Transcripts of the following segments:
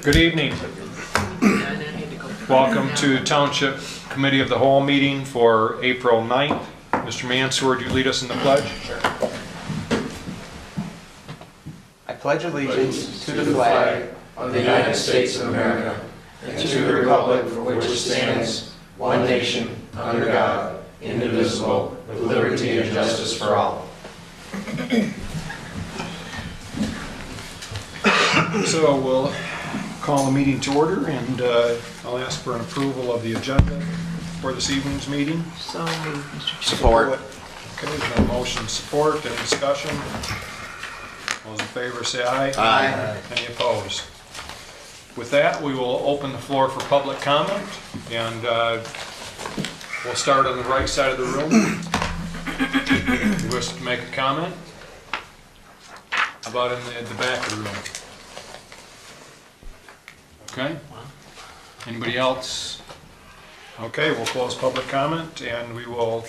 Good evening. Welcome to Township Committee of the Whole meeting for April 9th. Mr. Mansour, would you lead us in the pledge? I pledge allegiance to the flag of the United States of America and to the republic for which it stands, one nation, under God, indivisible, with liberty and justice for all. So we'll call the meeting to order, and I'll ask for an approval of the agenda for this evening's meeting. So moved, Mr. Chair. Support. Okay, there's no motion, support, any discussion? All those in favor say aye. Aye. Any opposed? With that, we will open the floor for public comment, and we'll start on the right side of the room. If you wish to make a comment? How about in the back of the room? Okay. Anybody else? Okay, we'll close public comment, and we will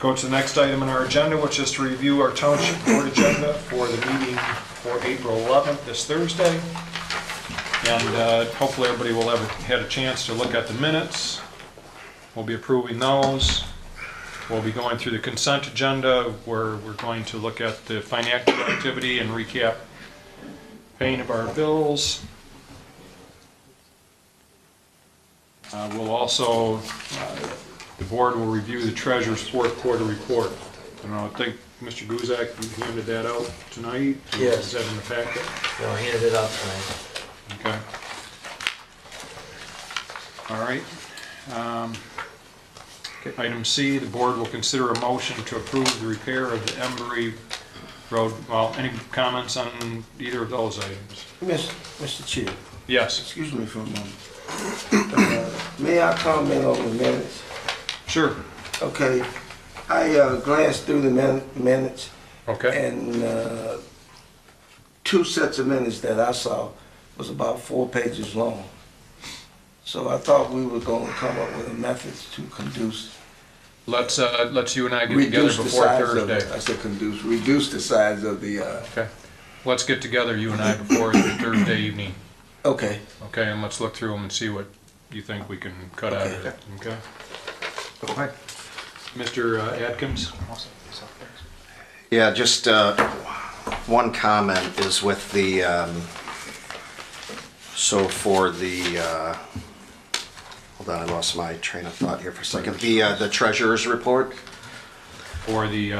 go to the next item on our agenda, which is to review our township board agenda for the meeting for April 11th, this Thursday. And hopefully everybody will have had a chance to look at the minutes. We'll be approving those. We'll be going through the consent agenda, where we're going to look at the financial activity and recap paying of our bills. We'll also, the board will review the treasurer's fourth quarter report. And I think Mr. Guzak, you handed that out tonight? Yes. Is that in the packet? No, I handed it out tonight. Okay. All right. Item C, the board will consider a motion to approve the repair of the Embry Road. Well, any comments on either of those items? Mr. Chair, Yes. excuse me for a moment. May I comment on the minutes? Sure. Okay, I glanced through the minutes, Okay. and two sets of minutes that I saw was about 4 pages long. So I thought we were going to come up with a method to Let's you and I get together before Thursday. I said reduce the size of the, Okay. Let's get together, you and I, before Thursday evening. okay. Okay, and let's look through them and see what you think we can cut out of it. Okay. Okay. Mr. Atkins? Yeah, just one comment is with the, so for the, hold on, I lost my train of thought here for a second. The treasurer's report, For the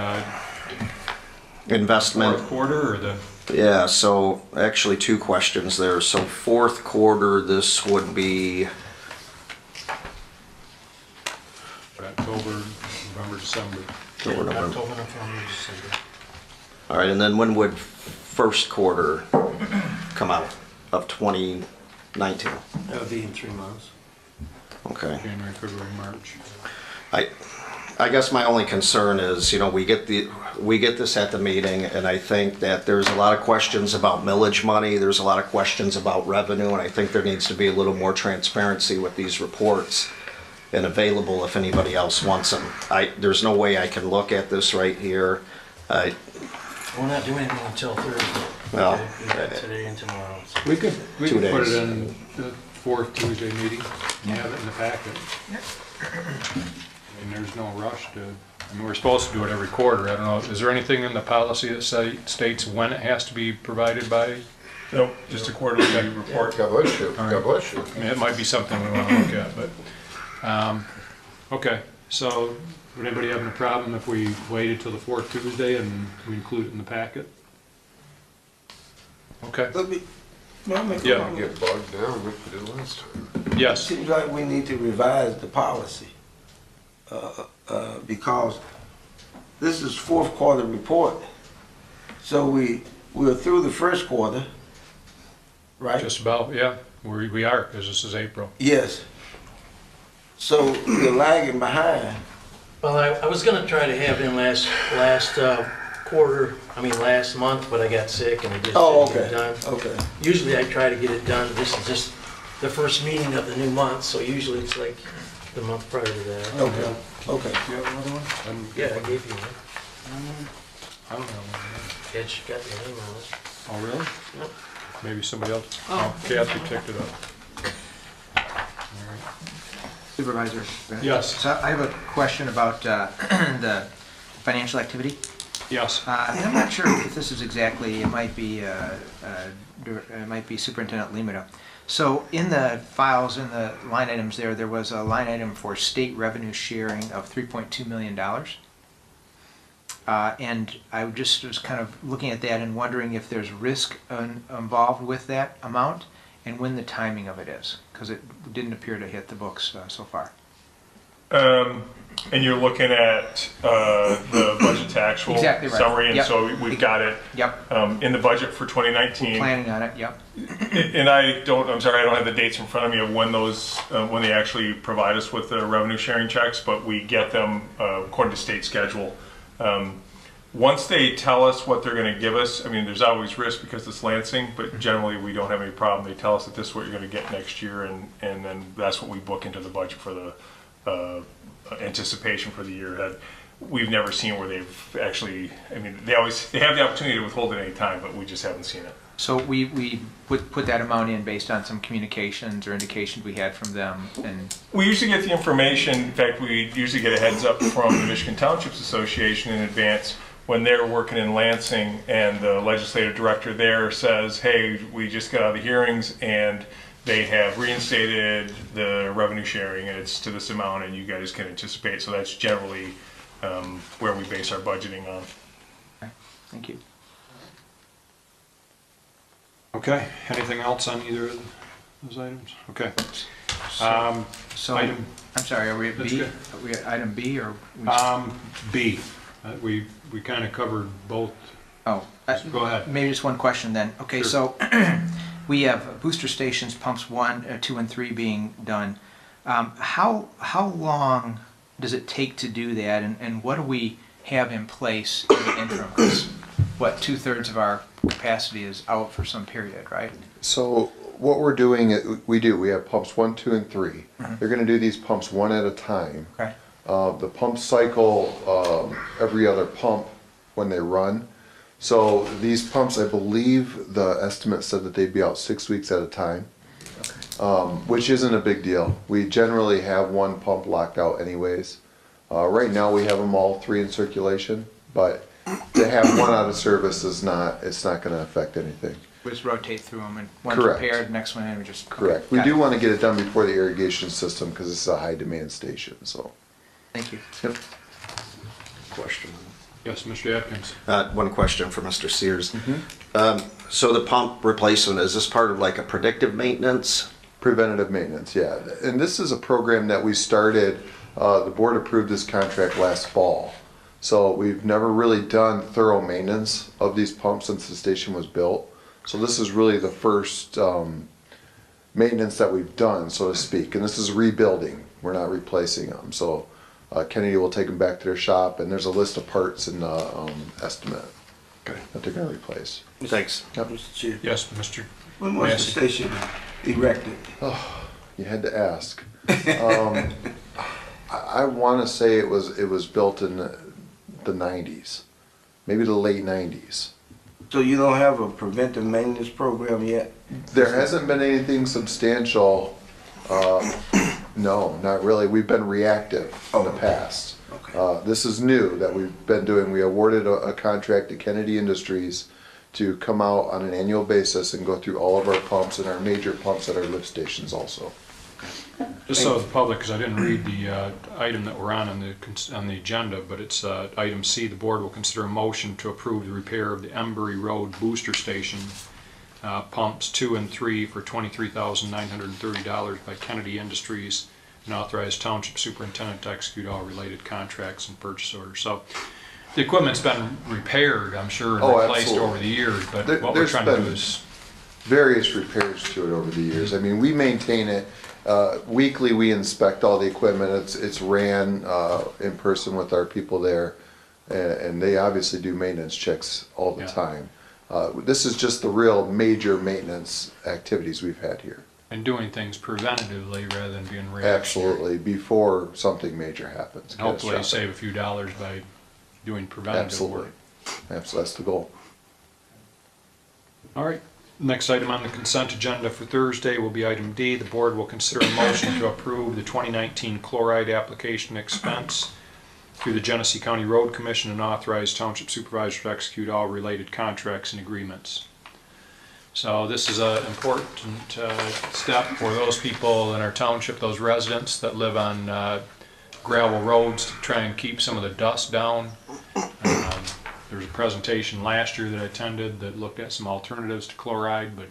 investment. fourth quarter, or the? Yeah, so actually two questions there. So fourth quarter, this would be, October, November, December. October, November. October, November, December. All right, and then when would first quarter come out of 2019? That would be in 3 months. Okay. January, February, March. I guess my only concern is, you know, we get this at the meeting, and I think that there's a lot of questions about millage money, there's a lot of questions about revenue, and I think there needs to be a little more transparency with these reports and available if anybody else wants them. There's no way I can look at this right here. We're not doing anything until Thursday. Well, Okay, we got today and tomorrow. So. We could 2 put it days. in the fourth Tuesday meeting and have it in the packet. I mean, there's no rush to, I mean, we're supposed to do it every quarter. I don't know, is there anything in the policy that states when it has to be provided by? Nope, just a quarterly report. God bless you. All right. God bless you. I mean, it might be something we want to look at, but, okay. So, would anybody have a problem if we waited till the fourth Tuesday and we include it in the packet? Okay, May I make a Yeah. comment? Get bogged down like we did last time. yes. Seems like we need to revise the policy, because this is fourth quarter report. So we're through the first quarter, right? Just about, yeah, we are, because this is April. Yes. So we're lagging behind. Well, I was gonna try to have in last last month, but I got sick and I just Oh, didn't get it okay, done. okay. Usually I try to get it done. This is just the first meeting of the new month, so usually it's like the month prior to that. Okay, okay. Do you have another one? Yeah, I gave you one. I don't know. Yeah, she got the name on it. Oh, really? Yep. maybe somebody else. Oh, Kathy picked it up. Supervisor? Yes. So I have a question about the financial activity. Yes. And I'm not sure if this is exactly, it might be Superintendent Limita. So in the files, in the line items there was a line item for state revenue sharing of $3.2 million. And I just was kind of looking at that and wondering if there's risk involved with that amount and when the timing of it is, because it didn't appear to hit the books so far. And you're looking at the budget to actual Exactly right. summary, and Yep. so we've got it Yep, in the budget for 2019. planning on it, yep. And I'm sorry, I don't have the dates in front of me of when those, when they actually provide us with the revenue sharing checks, but we get them according to state schedule. Once they tell us what they're going to give us, I mean, there's always risk because it's Lansing, but generally we don't have any problem. They tell us that this is what you're going to get next year, and then that's what we book into the budget for the anticipation for the year ahead. We've never seen where they've actually, I mean, they have the opportunity to withhold at any time, but we just haven't seen it. So we put that amount in based on some communications or indications we had from them, and We usually get the information, in fact, we usually get a heads up from the Michigan Townships Association in advance when they're working in Lansing and the legislative director there says, hey, we just got out of the hearings and they have reinstated the revenue sharing and it's to this amount and you guys can anticipate. So that's generally where we base our budgeting on. okay, thank you. Okay, anything else on either of those items? Okay. So, Item- I'm sorry, are we at That's B? good. Are we at item B or? B, we kind of covered both. Oh, Go ahead. maybe just one question then. Okay, Sure. so we have booster stations, pumps 1, 2, and 3 being done. How long does it take to do that, and what do we have in place in the interim? 'Cause, what, 2/3 of our capacity is out for some period, right? So what we're doing, we have pumps 1, 2, and 3. They're gonna do these pumps one at a time. Okay. The pump cycle, every other pump when they run. So these pumps, I believe the estimate said that they'd be out 6 weeks at a time, which isn't a big deal. We generally have one pump locked out anyways. Right now we have them all 3 in circulation, but to have one out of service it's not gonna affect anything. We just rotate through them, and one's Correct. repaired, next one, and we just. Correct. Okay, We got do it. want to get it done before the irrigation system because this is a high demand station, so. Thank you. Yep. Question. Yes, Mr. Atkins. One question for Mr. Sears. So the pump replacement, is this part of like a predictive maintenance? Preventative maintenance, yeah. And this is a program that we started, the board approved this contract last fall. So we've never really done thorough maintenance of these pumps since the station was built. So this is really the first maintenance that we've done, so to speak. And this is rebuilding, we're not replacing them. So Kennedy will take them back to their shop and there's a list of parts in the estimate Okay. that they're gonna replace. Thanks. Mr. Chair, Yes, Mr. when was the Massey. station erected? You had to ask. I want to say it was built in the 90s, maybe the late 90s. So you don't have a preventive maintenance program yet? There hasn't been anything substantial. No, not really. We've been reactive in the past. Okay. This is new that we've been doing. We awarded a contract to Kennedy Industries to come out on an annual basis and go through all of our pumps and our major pumps at our lift stations also. Just so the public, because I didn't read the item that we're on the agenda, but it's item C, the board will consider a motion to approve the repair of the Embury Road Booster Station, pumps 2 and 3 for $23,930 by Kennedy Industries, and authorize Township Superintendent to execute all related contracts and purchase orders. So the equipment's been repaired, I'm sure, and Oh, replaced absolutely. over the years, but There- what we're there's trying to do been- is, Various repairs to it over the years. I mean, we maintain it. Weekly, we inspect all the equipment. It's ran in person with our people there, and they obviously do maintenance checks all the Yeah. time. This is just the real major maintenance activities we've had here. and doing things preventatively rather than being reactionary. Absolutely, before something major happens. And hopefully catastrophic. save a few dollars by doing preventative Absolutely. work. Absolutely, that's the goal. All right, Next item on the consent agenda for Thursday will be item D. The board will consider a motion to approve the 2019 chloride application expense through the Genesee County Road Commission and authorize township supervisor to execute all related contracts and agreements. So this is an important step for those people in our township, those residents that live on gravel roads, to try and keep some of the dust down. There was a presentation last year that I attended that looked at some alternatives to chloride, but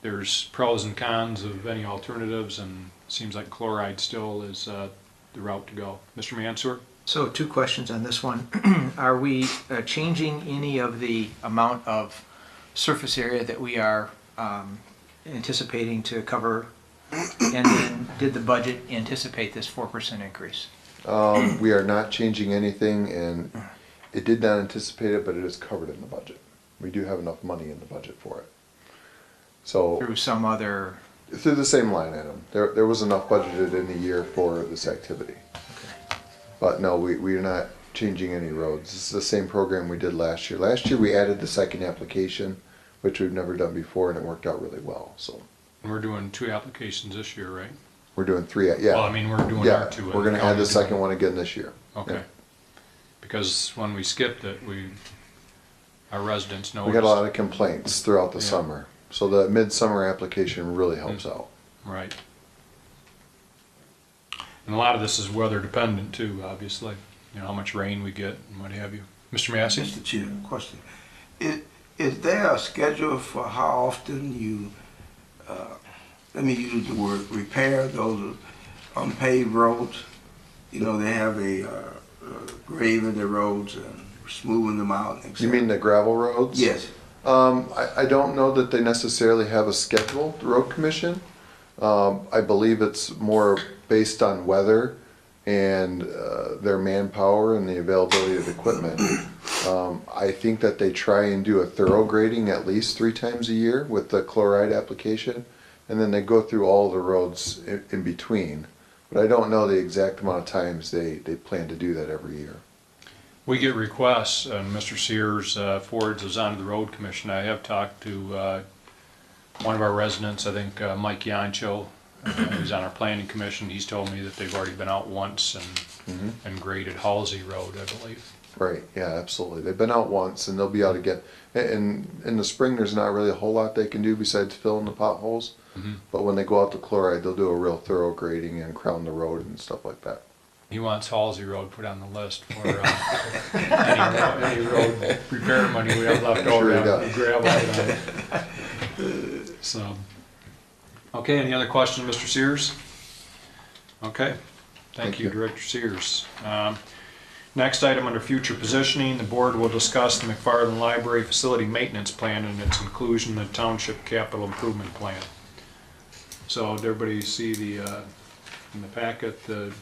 there's pros and cons of any alternatives, and it seems like chloride still is the route to go. Mr. Mansour? So 2 questions on this one. Are we changing any of the amount of surface area that we are anticipating to cover? And then did the budget anticipate this 4% increase? We are not changing anything, and it did not anticipate it, but it is covered in the budget. We do have enough money in the budget for it. So Through some other, through the same line item, there was enough budgeted in the year for this activity. But no, we are not changing any roads. This is the same program we did last year. Last year we added the second application, which we've never done before, and it worked out really well. So We're doing 2 applications this year, right? we're doing 3. Yeah. Well, I mean, we're doing Yeah, our 2. we're gonna add the second one again this year. Okay. Yeah. Because when we skipped it, our residents noticed. We had a lot of complaints throughout the Yeah. summer, so the midsummer application really helps out. Right. And a lot of this is weather dependent too, obviously. You know, how much rain we get and what have you. Mr. Massey? Mr. Chair, question. Is there a schedule for how often you, let me use the word, repair those unpaved roads? You know, they have a graving the roads and smoothing them out. And You mean the gravel roads? Yes. I don't know that they necessarily have a schedule, the road commission. I believe it's more based on weather and their manpower and the availability of equipment. I think that they try and do a thorough grading at least 3 times a year with the chloride application, and then they go through all the roads in between. But I don't know the exact amount of times they plan to do that every year. We get requests, and Mr. Sears forwards those on to the road commission. I have talked to one of our residents, I think Mike Yancho, who's on our planning commission. He's told me that they've already been out once and graded Halsey Road, I believe. Right, yeah, absolutely. They've been out once and they'll be out again. And in the spring, there's not really a whole lot they can do besides fill in the potholes. But when they go out to chloride, they'll do a real thorough grading and crown the road and stuff like that. He wants Halsey Road put on the list for any road repair money we have left over. Sure he does. Gravel. So, okay, any other questions, Mr. Sears? Okay, thank you, you. Director Sears. Next item under future positioning, the board will discuss the McFarland Library Facility Maintenance Plan and its inclusion in the Township Capital Improvement Plan. So did everybody see in the packet, the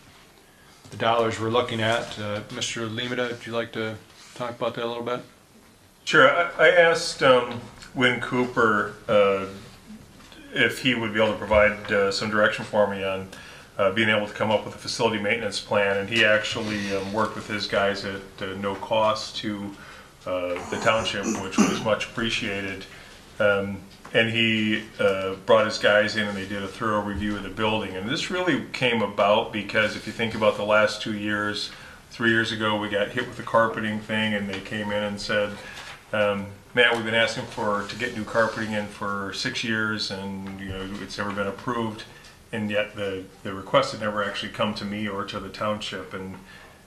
dollars we're looking at? Mr. Limita, would you like to talk about that a little bit? Sure. I asked Win Cooper if he would be able to provide some direction for me on being able to come up with a facility maintenance plan, and he actually worked with his guys at no cost to the township, which was much appreciated. And he brought his guys in and they did a thorough review of the building. And this really came about because if you think about the last 2 years, 3 years ago we got hit with the carpeting thing, and they came in and said, Matt, we've been asking to get new carpeting in for 6 years, and it's never been approved. And yet the request had never actually come to me or to the township. And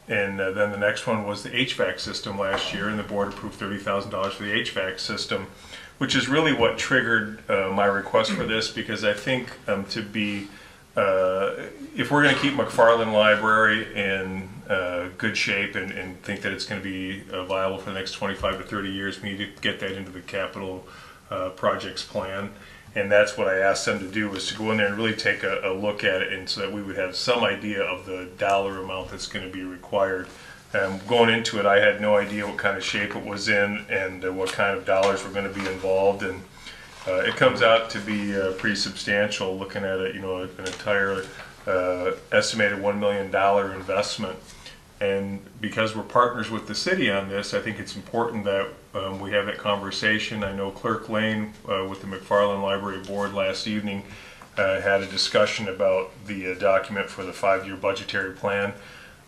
then the next one was the HVAC system last year, and the board approved $30,000 for the HVAC system, which is really what triggered my request for this, because I think if we're going to keep McFarland Library in good shape and think that it's going to be viable for the next 25 to 30 years, we need to get that into the capital projects plan. And that's what I asked them to do, was to go in there and really take a look at it, and so that we would have some idea of the dollar amount that's going to be required. Going into it, I had no idea what kind of shape it was in and what kind of dollars were going to be involved, and it comes out to be pretty substantial. Looking at it, an entire estimated $1 million investment. And because we're partners with the city on this, I think it's important that we have that conversation. I know Clerk Lane with the McFarland Library Board last evening had a discussion about the document for the 5-year budgetary plan.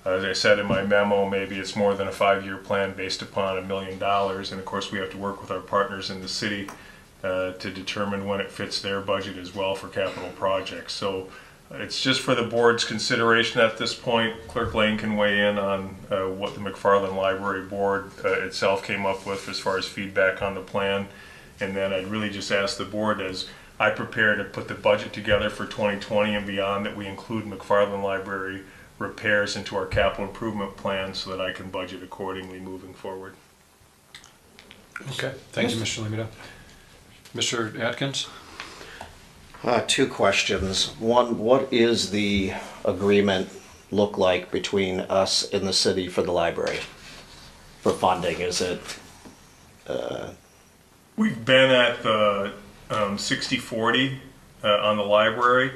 As I said in my memo, maybe it's more than a 5-year plan based upon $1 million. And of course, we have to work with our partners in the city to determine when it fits their budget as well for capital projects. So it's just for the board's consideration at this point. Clerk Lane can weigh in on what the McFarland Library Board itself came up with as far as feedback on the plan. And then I'd really just ask the board, as I prepare to put the budget together for 2020 and beyond, that we include McFarland Library repairs into our capital improvement plan so that I can budget accordingly moving forward. Okay, thank you, Mr. Lemita. Mr. Atkins? 2 questions. One, what is the agreement look like between us and the city for the library? For funding, is it, We've been at the 60-40 on the library.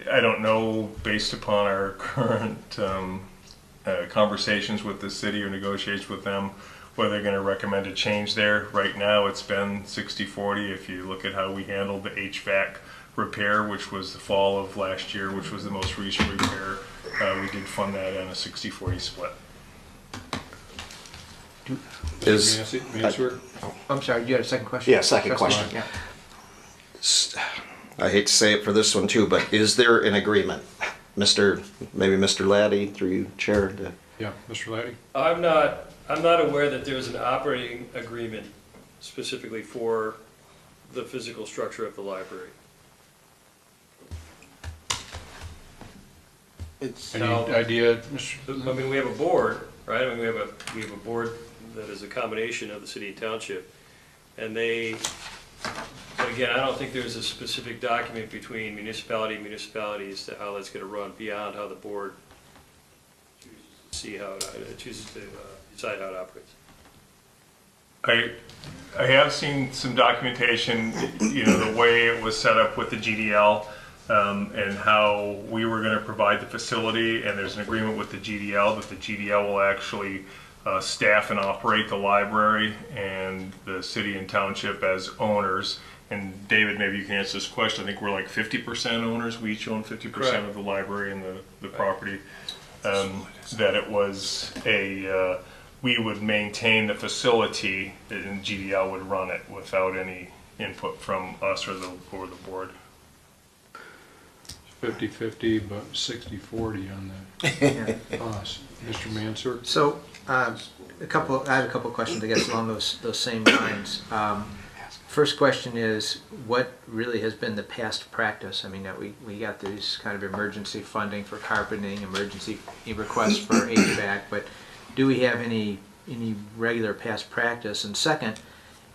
I don't know, based upon our current conversations with the city or negotiations with them, whether they're going to recommend a change there. Right now, it's been 60-40. If you look at how we handled the HVAC repair, which was the fall of last year, which was the most recent repair, we did fund that on a 60-40 split. I'm sorry, you had a second question? Yeah, second question. Yeah. I hate to say it for this one too, but is there an agreement? Maybe Mr. Laddie, through you, Chair? Yeah, Mr. Laddie? I'm not aware that there's an operating agreement specifically for the physical structure of the library. Any idea, Mr.? I mean, we have a board, right? I mean, we have a board that is a combination of the city and township, and but again, I don't think there's a specific document between municipality and municipalities to how that's going to run beyond how the board chooses to decide how it operates. I have seen some documentation, the way it was set up with the GDL and how we were going to provide the facility, and there's an agreement with the GDL that the GDL will actually staff and operate the library, and the city and township as owners. And David, maybe you can answer this question. I think we're like 50% owners. We each own 50% of the library and the property. That it was we would maintain the facility and GDL would run it without any input from us or the board. 50-50, but 60-40 on the cost. Mr. Mansour? So, I have a couple of questions, I guess, along those same lines. First question is, what really has been the past practice? I mean, we got these kind of emergency funding for carpeting, emergency requests for HVAC, but do we have any regular past practice? And second,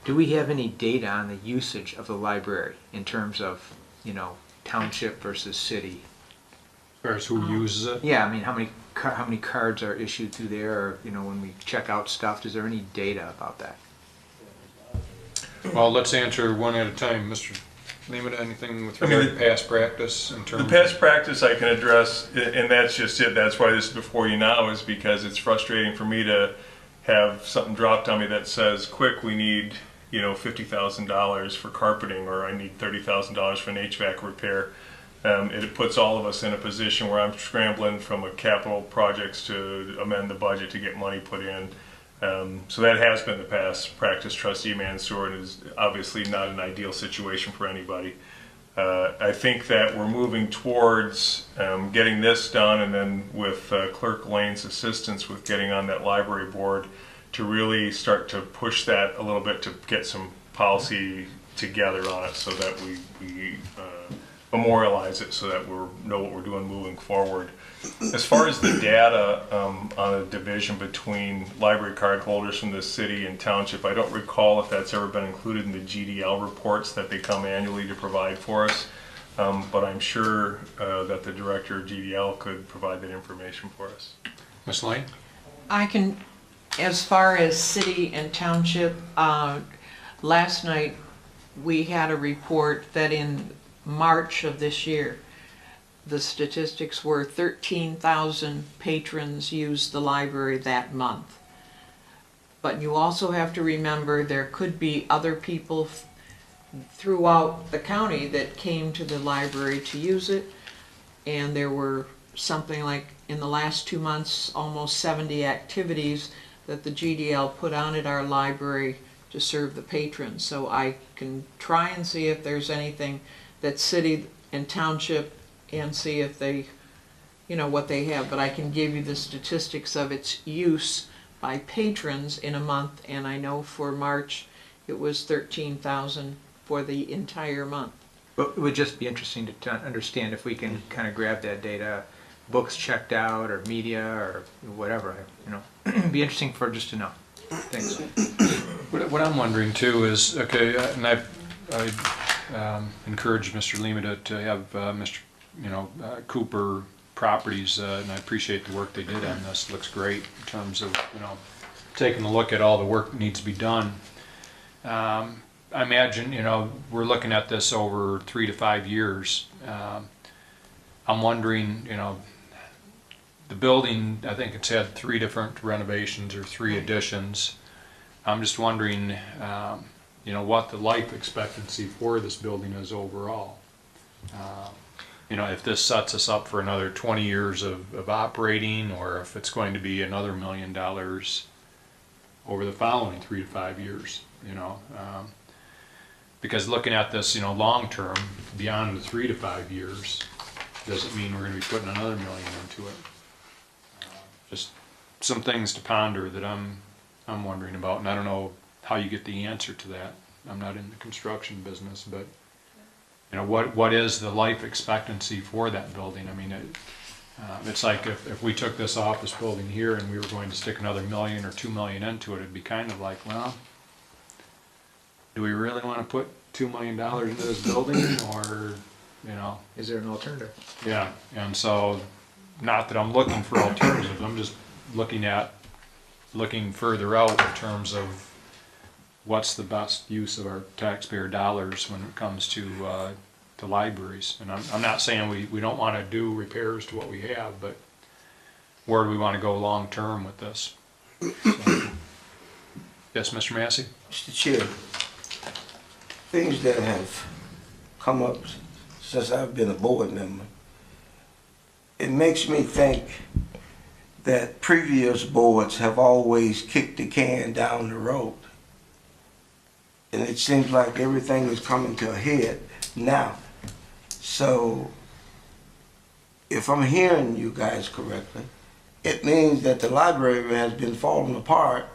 do we have any data on the usage of the library in terms of, township versus city? As far as who uses it? Yeah, I mean, how many cards are issued through there, or, when we check out stuff, is there any data about that? Well, let's answer one at a time. Mr. Lemita, anything with regard to past practice in terms The past practice I can address, and that's just it. That's why this is before you now, is because it's frustrating for me to have something dropped on me that says, quick, we need, $50,000 for carpeting, or I need $30,000 for an HVAC repair. It puts all of us in a position where I'm scrambling from a capital projects to amend the budget to get money put in. So that has been the past practice, Trustee Mansour, and is obviously not an ideal situation for anybody. I think that we're moving towards getting this done, and then with Clerk Lane's assistance with getting on that library board to really start to push that a little bit to get some policy together on it so that we memorialize it so that we know what we're doing moving forward. As far as the data on a division between library card holders from the city and township, I don't recall if that's ever been included in the GDL reports that they come annually to provide for us, but I'm sure that the director of GDL could provide that information for us. Ms. Lane? I can, as far as city and township, last night we had a report that in March of this year, the statistics were 13,000 patrons used the library that month. But you also have to remember there could be other people throughout the county that came to the library to use it. And there were something like, in the last 2 months, almost 70 activities that the GDL put on at our library to serve the patrons. So I can try and see if there's anything that city and township, and see if they, you know, what they have. But I can give you the statistics of its use by patrons in a month, and I know for March it was 13,000 for the entire month. But it would just be interesting to understand if we can kind of grab that data, books checked out, or media, or whatever, you know. It'd be interesting for just to know. Thanks. What I'm wondering too is, okay, and I encourage Mr. Lima to have Mr. Cooper Properties, and I appreciate the work they did on this. Looks great in terms of, taking a look at all the work that needs to be done. I imagine, we're looking at this over 3 to 5 years. I'm wondering, the building, I think it's had 3 different renovations or 3 additions. I'm just wondering, what the life expectancy for this building is overall. If this sets us up for another 20 years of operating, or if it's going to be another $1 million over the following 3 to 5 years, because looking at this, long term, beyond the 3 to 5 years, doesn't mean we're going to be putting another $1 million into it. Just some things to ponder that I'm wondering about, and I don't know how you get the answer to that. I'm not in the construction business, but what is the life expectancy for that building? I mean, it's like if we took this office building here and we were going to stick another $1 million or $2 million into it, it'd be kind of like, well, do we really want to put $2 million into this building, or, Is there an alternative? yeah. And so, not that I'm looking for alternatives, I'm just looking further out in terms of what's the best use of our taxpayer dollars when it comes to libraries. And I'm not saying we don't want to do repairs to what we have, but where do we want to go long term with this? So. Yes, Mr. Massey? Mr. Chair, things that have come up since I've been a board member, it makes me think that previous boards have always kicked the can down the road. And it seems like everything is coming to a head now. So, if I'm hearing you guys correctly, it means that the library has been falling apart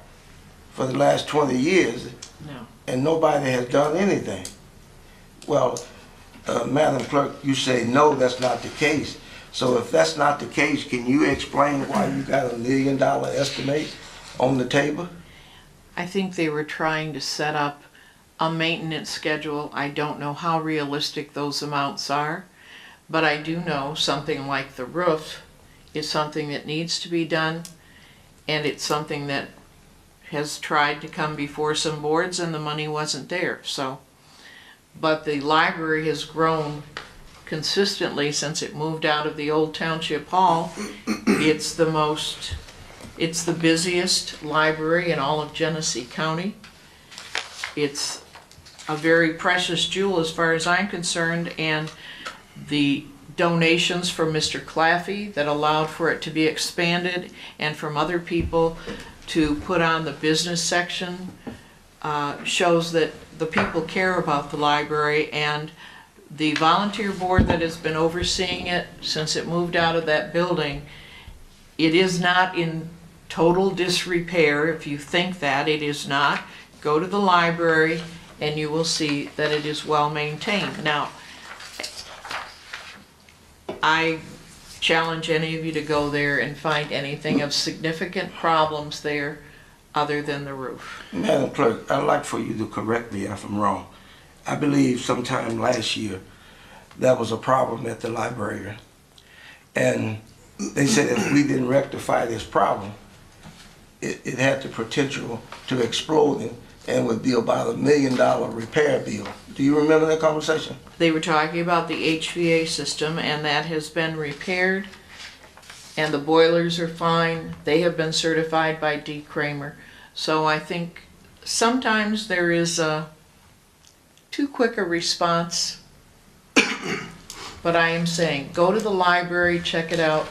for the last 20 years. No. And nobody has done anything. Well, Madam Clerk, you say no, that's not the case. So if that's not the case, can you explain why you got $1 million estimate on the table? I think they were trying to set up a maintenance schedule. I don't know how realistic those amounts are, but I do know something like the roof is something that needs to be done, and it's something that has tried to come before some boards and the money wasn't there. So, but the library has grown consistently since it moved out of the old township hall. It's the busiest library in all of Genesee County. It's a very precious jewel as far as I'm concerned, and the donations from Mr. Claffey that allowed for it to be expanded, and from other people to put on the business section, shows that the people care about the library. And the volunteer board that has been overseeing it since it moved out of that building, it is not in total disrepair. If you think that, it is not. Go to the library and you will see that it is well maintained. Now, I challenge any of you to go there and find anything of significant problems there other than the roof. Madam Clerk, I'd like for you to correct me if I'm wrong. I believe sometime last year that was a problem at the library. And they said if we didn't rectify this problem, it had the potential to explode and it would be about $1 million repair bill. Do you remember that conversation? They were talking about the HVA system, and that has been repaired, and the boilers are fine. They have been certified by D. Kramer. So I think sometimes there is too quick a response, but I am saying, go to the library, check it out.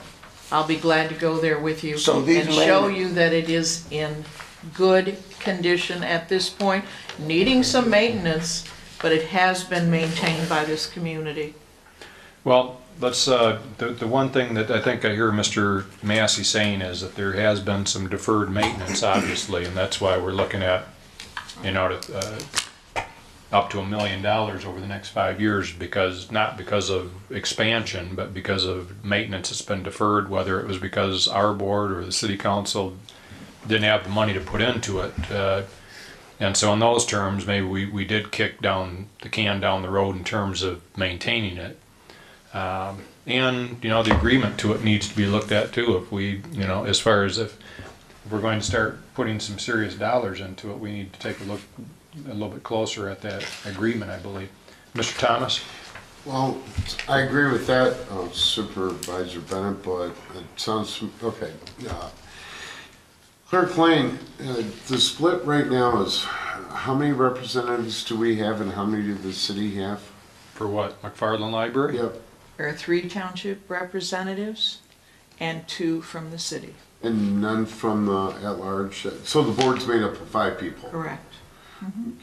I'll be glad to go there with you So these and show land- you that it is in good condition at this point, needing some maintenance, but it has been maintained by this community. Well, let's, the one thing that I think I hear Mr. Massey saying is that there has been some deferred maintenance, obviously, and that's why we're looking at, up to $1 million over the next 5 years, because, not because of expansion, but because of maintenance that's been deferred, whether it was because our board or the city council didn't have the money to put into it. And so in those terms, maybe we did kick down the can down the road in terms of maintaining it. And, the agreement to it needs to be looked at too. If we, as far as if we're going to start putting some serious dollars into it, we need to take a look a little bit closer at that agreement, I believe. Mr. Thomas? Well, I agree with that, Supervisor Bennett, but it sounds, okay. Clerk Lane, the split right now is, how many representatives do we have and how many does the city have? For what, McFarland Library? Yep. There are 3 township representatives and 2 from the city. And none from the at-large? So the board's made up of 5 people? Correct.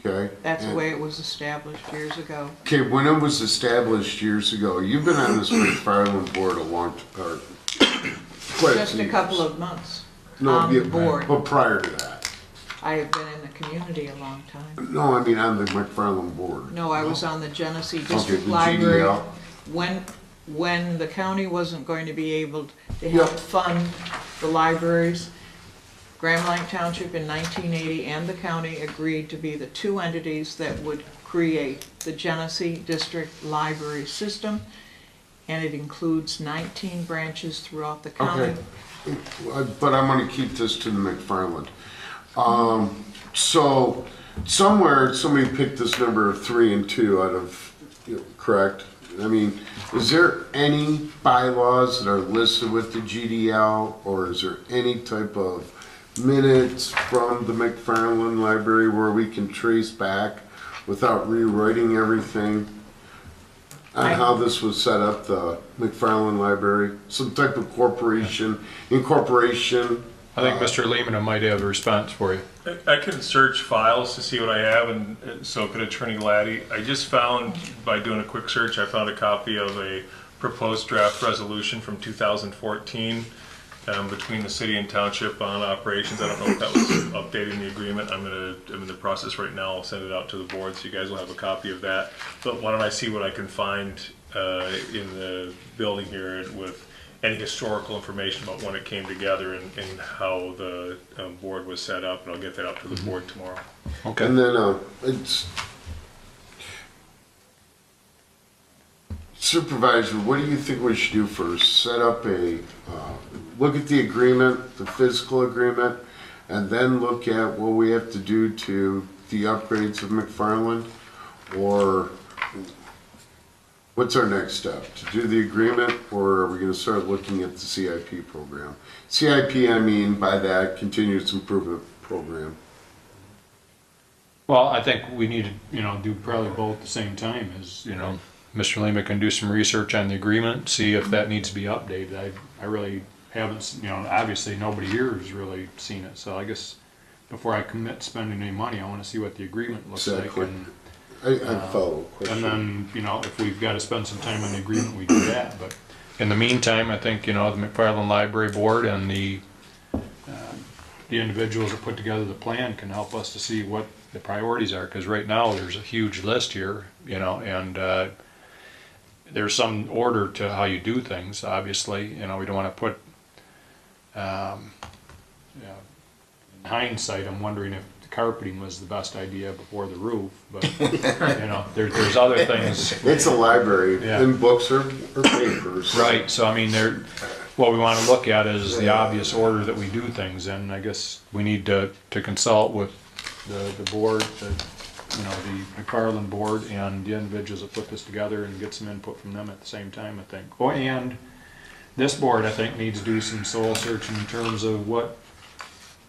Okay. That's the way it was established years ago. Okay, when it was established years ago, you've been on this McFarland board a long, or quite Just few a couple years. of months No, on yeah, the board. But prior to that? I have been in the community a long time. No, I mean on the McFarland board. No, I was on the Genesee Okay, District the Library. GDL. When the county wasn't going to be able to Yep. help fund the libraries, Grand Blanc Township in 1980 and the county agreed to be the 2 entities that would create the Genesee District Library System, and it includes 19 branches throughout the county. Okay, but I'm gonna keep this to the McFarland. So somewhere, somebody picked this number of 3 and 2 out of, correct? I mean, is there any bylaws that are listed with the GDL, or is there any type of minutes from the McFarland Library where we can trace back without rewriting everything on how this was set up, the McFarland Library? Some type of incorporation? I think Mr. Lehman might have a response for you. I can search files to see what I have, and so could Attorney Laddie. I just found, by doing a quick search, I found a copy of a proposed draft resolution from 2014 between the city and township on operations. I don't know if that was updating the agreement. I'm in the process right now. I'll send it out to the board so you guys will have a copy of that. But why don't I see what I can find in the building here with any historical information about when it came together and how the board was set up, and I'll get that up to the board tomorrow. Okay. And then Supervisor, what do you think we should do first? Set up look at the agreement, the physical agreement, and then look at what we have to do to the upgrades of McFarland? Or what's our next step? To do the agreement, or are we gonna start looking at the CIP program? CIP, I mean by that, continuous improvement program. Well, I think we need to, do probably both at the same time. As Mr. Lehman can do some research on the agreement, see if that needs to be updated. I really haven't, obviously nobody here has really seen it. So I guess before I commit spending any money, I want to see what the agreement looks Exactly. like. I follow a question. And then, if we've got to spend some time on the agreement, we do that. But in the meantime, I think, the McFarland Library Board and the individuals that put together the plan can help us to see what the priorities are. Because right now, there's a huge list here, and there's some order to how you do things, obviously. We don't want to put, in hindsight, I'm wondering if the carpeting was the best idea before the roof, but, there's other things. It's a library, Yeah. and books or papers. Right, so what we want to look at is the obvious order that we do things in. I guess we need to consult with the board, the McFarland board and the individuals that put this together and get some input from them at the same time, I think. Oh, and this board, I think, needs to do some soul searching in terms of what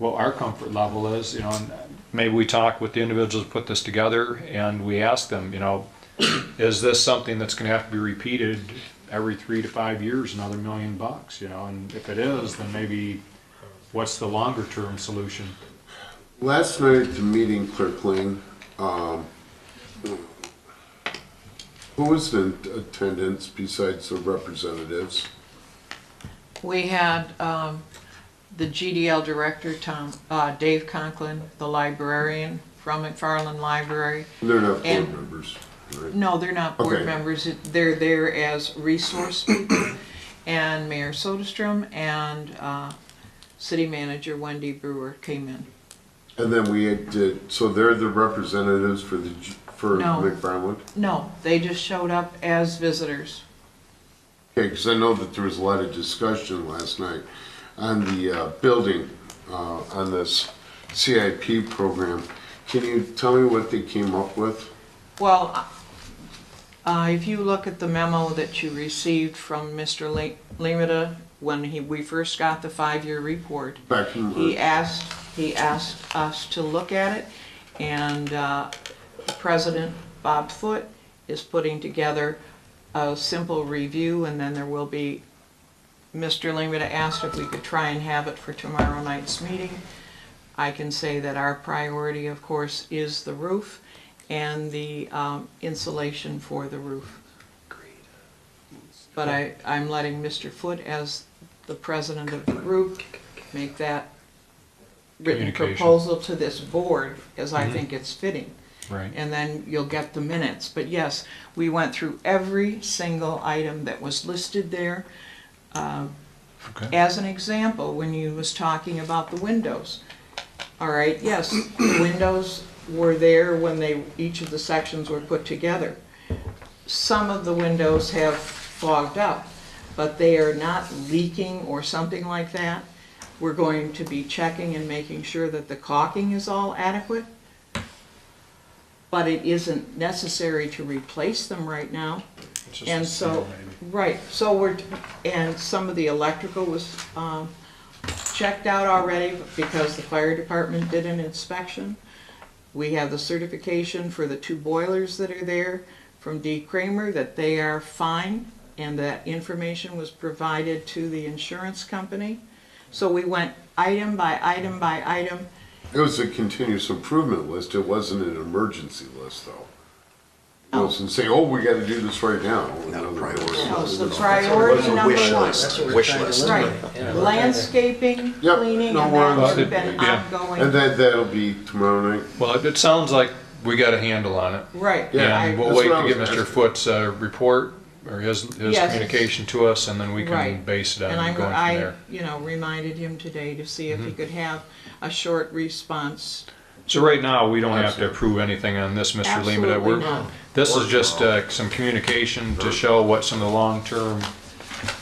our comfort level is, and maybe we talk with the individuals that put this together and we ask them, is this something that's gonna have to be repeated every 3 to 5 years, another $1 million, and if it is, then maybe what's the longer term solution? Last night at the meeting, Clerk Ling, who was in attendance besides the representatives? We had the GDL director, Dave Conklin, the librarian from McFarland Library. They're not board And- members, right? No, they're not board Okay. members. They're there as resource people. And Mayor Soderstrom and City Manager Wendy Brewer came in. And then so they're the representatives for No. McFarland? No, they just showed up as visitors. Okay, because I know that there was a lot of discussion last night on the building, on this CIP program. Can you tell me what they came up with? Well, if you look at the memo that you received from Mr. Lemata when we first got the 5-year report, Back in he asked us to look at it, and President Bob Foote is putting together a simple review, and then there will be, Mr. Lemata asked if we could try and have it for tomorrow night's meeting. I can say that our priority, of course, is the roof and the insulation for the roof. But I'm letting Mr. Foote, as the president of the group, make that written Communication. proposal to this board, as I think it's fitting. Right. And then you'll get the minutes. But yes, we went through every single item that was listed there. Okay. As an example, when you was talking about the windows. All right, yes, the windows were there when each of the sections were put together. Some of the windows have fogged up, but they are not leaking or something like that. We're going to be checking and making sure that the caulking is all adequate. But it isn't necessary to replace them right now. It's just And a so, seal, maybe. right, so and some of the electrical was checked out already because the fire department did an inspection. We have the certification for the 2 boilers that are there from D. Kramer that they are fine, and that information was provided to the insurance company. So we went item by item by item. It was a continuous improvement list, it wasn't an emergency list, though. It wasn't saying, oh, we gotta do this right now. No, In other priority. words, No, it's the you know. priority It was a number wish one. list. That's what we're Wish trying to list. eliminate. Right, Yeah, we're trying to- landscaping, Yep, cleaning, no and worries. that's been Yeah. ongoing. And that'll be tomorrow night? Well, it sounds like we got a handle on it. Right. Yeah, And we'll that's wait what I to get was Mr. asking. Foote's report or his Yes. communication to us, and then we can Right. base it on And going from I, there. reminded him today to see if he could have a short response. So right now, we don't have to approve anything on this, Mr. Lima. Absolutely We're- not. This is just some communication to show what some of the long-term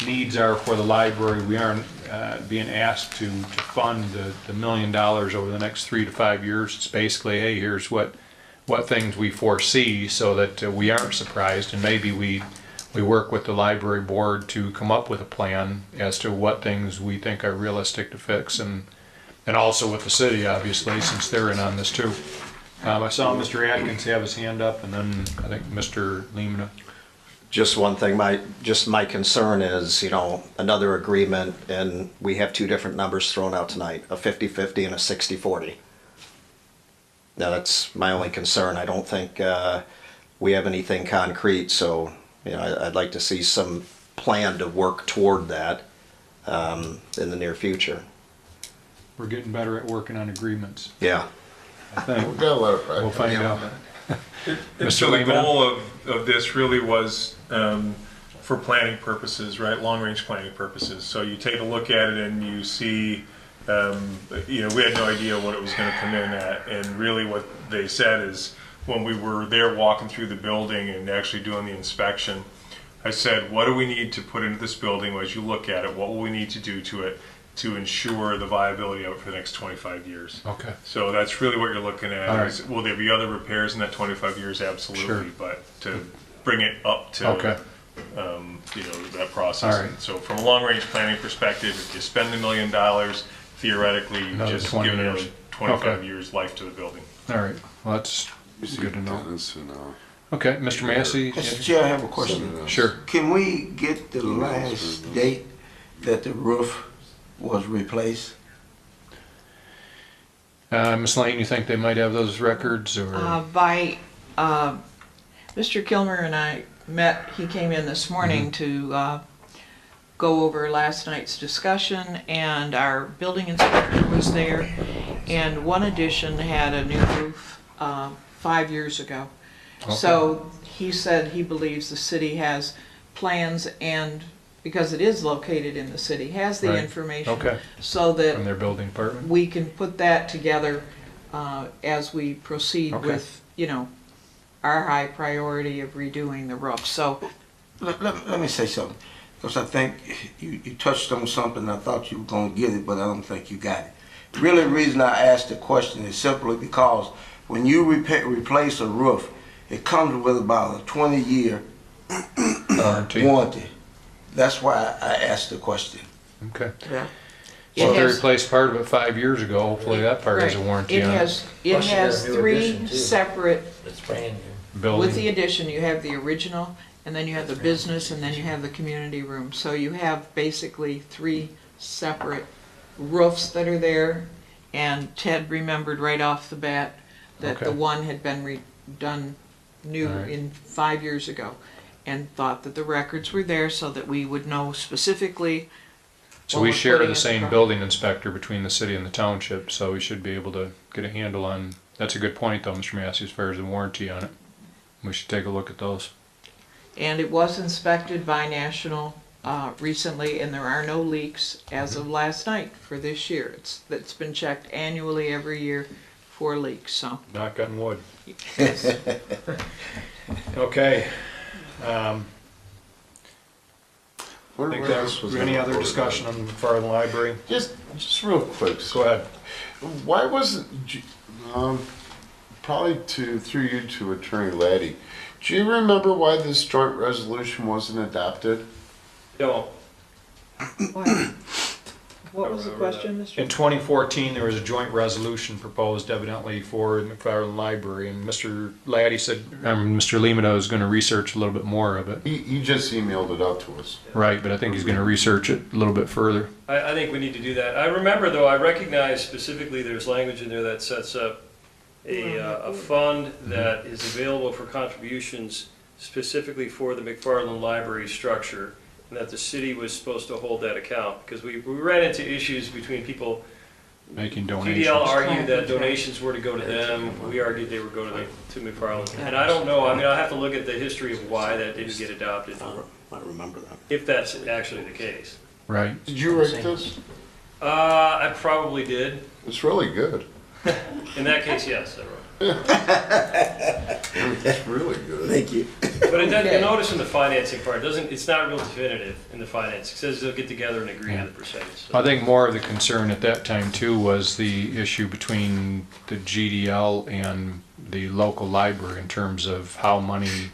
needs are for the library. We aren't being asked to fund the $1 million over the next 3 to 5 years. It's basically, hey, here's what things we foresee so that we aren't surprised, and maybe we work with the library board to come up with a plan as to what things we think are realistic to fix, and also with the city, obviously, since they're in on this too. I saw Mr. Atkins have his hand up, and then I think Mr. Lemna. Just one thing, my concern is, another agreement, and we have 2 different numbers thrown out tonight, a 50-50 and a 60-40. Now, that's my only concern. I don't think we have anything concrete, so, I'd like to see some plan to work toward that in the near future. We're getting better at working on agreements, Yeah. I think. We've got a lot of We'll practice. find out. And Mr. so the Lehman? goal of this really was for planning purposes, right? Long-range planning purposes. So you take a look at it and you see, we had no idea what it was going to come in at. And really what they said is when we were there walking through the building and actually doing the inspection, I said, what do we need to put into this building as you look at it? What will we need to do to it? to ensure the viability of it for the next 25 years. Okay. So that's really what you're looking at. All Is, will there be other repairs in that 25 years? Absolutely. Sure. But to bring it up to, Okay. That process. All right. And so from a long-range planning perspective, if you spend $1 million, theoretically, Another just 20 giving years. it 25 Okay. years life to the building. All right, well, that's good to know. Dennis and, Okay, Mr. Massey? Mr. Chair, I have a question. Sure. Can we get the last date that the roof was replaced? Ms. Lane, you think they might have those records, or? Mr. Kilmer and I met, he came in this morning to go over last night's discussion, and our building inspector was there, and one addition had a new roof 5 years ago. So he said he believes the city has plans, and because it is located in the city, has the Right. information. Okay. So that From their building department? we can put that together as we proceed Okay. with, our high priority of redoing the roof. So, Let me say something, because I think you touched on something, I thought you were going to get it, but I don't think you got it. Really, the reason I asked the question is simply because when you replace a roof, it comes with about a 20-year warranty. That's why I asked the question. Okay. yeah. So if they has- replaced part of it 5 years ago, hopefully that part has a right. warranty It on it. has, it Plus you got has a new 3 addition, too. separate, It's brand new. with Building. the addition, you have the original, and then you have the business, and then you have the community room. So you have basically 3 separate roofs that are there, and Ted remembered right off the bat that the Okay. one had been redone new All right. in 5 years ago, and thought that the records were there so that we would know specifically. So what we we're share putting the in same front. building inspector between the city and the township, so we should be able to get a handle on, that's a good point though, Mr. Massey, as far as the warranty on it. We should take a look at those. And it was inspected by National recently, and there are no leaks as of last night for this year. It's been checked annually every year for leaks, so. Knock on wood. yes. Okay. Where- Think where that else was any I other voted discussion on? on McFarland Library? Just real quick. Go ahead. Why wasn't, probably through you to Attorney Laddie, do you remember why this joint resolution wasn't adopted? Don't. What was the question, Mr.? In 2014, there was a joint resolution proposed evidently for the McFarland Library, and Mr. Laddie said, Mr. Limita is going to research a little bit more of it. He just emailed it out to us. Right, but I think he's going to research it a little bit further. I think we need to do that. I remember, though, I recognize specifically there's language in there that sets up a fund that is available for contributions specifically for the McFarland Library structure, and that the city was supposed to hold that account, because we ran into issues between people. Making donations. GDL argued that donations were to go to them, we argued they would go to McFarland. And I don't know, I mean, I'll have to look at the history of why that didn't get adopted, I remember that. if that's actually the case. Right. Did you write this? I probably did. It's really good. In that case, yes, I wrote. It's really good. Thank you. But it doesn't, Okay. notice in the financing part, it's not real definitive in the finance. It says they'll get together and agree on the percentage. So- I think more of the concern at that time too was the issue between the GDL and the local library in terms of how money,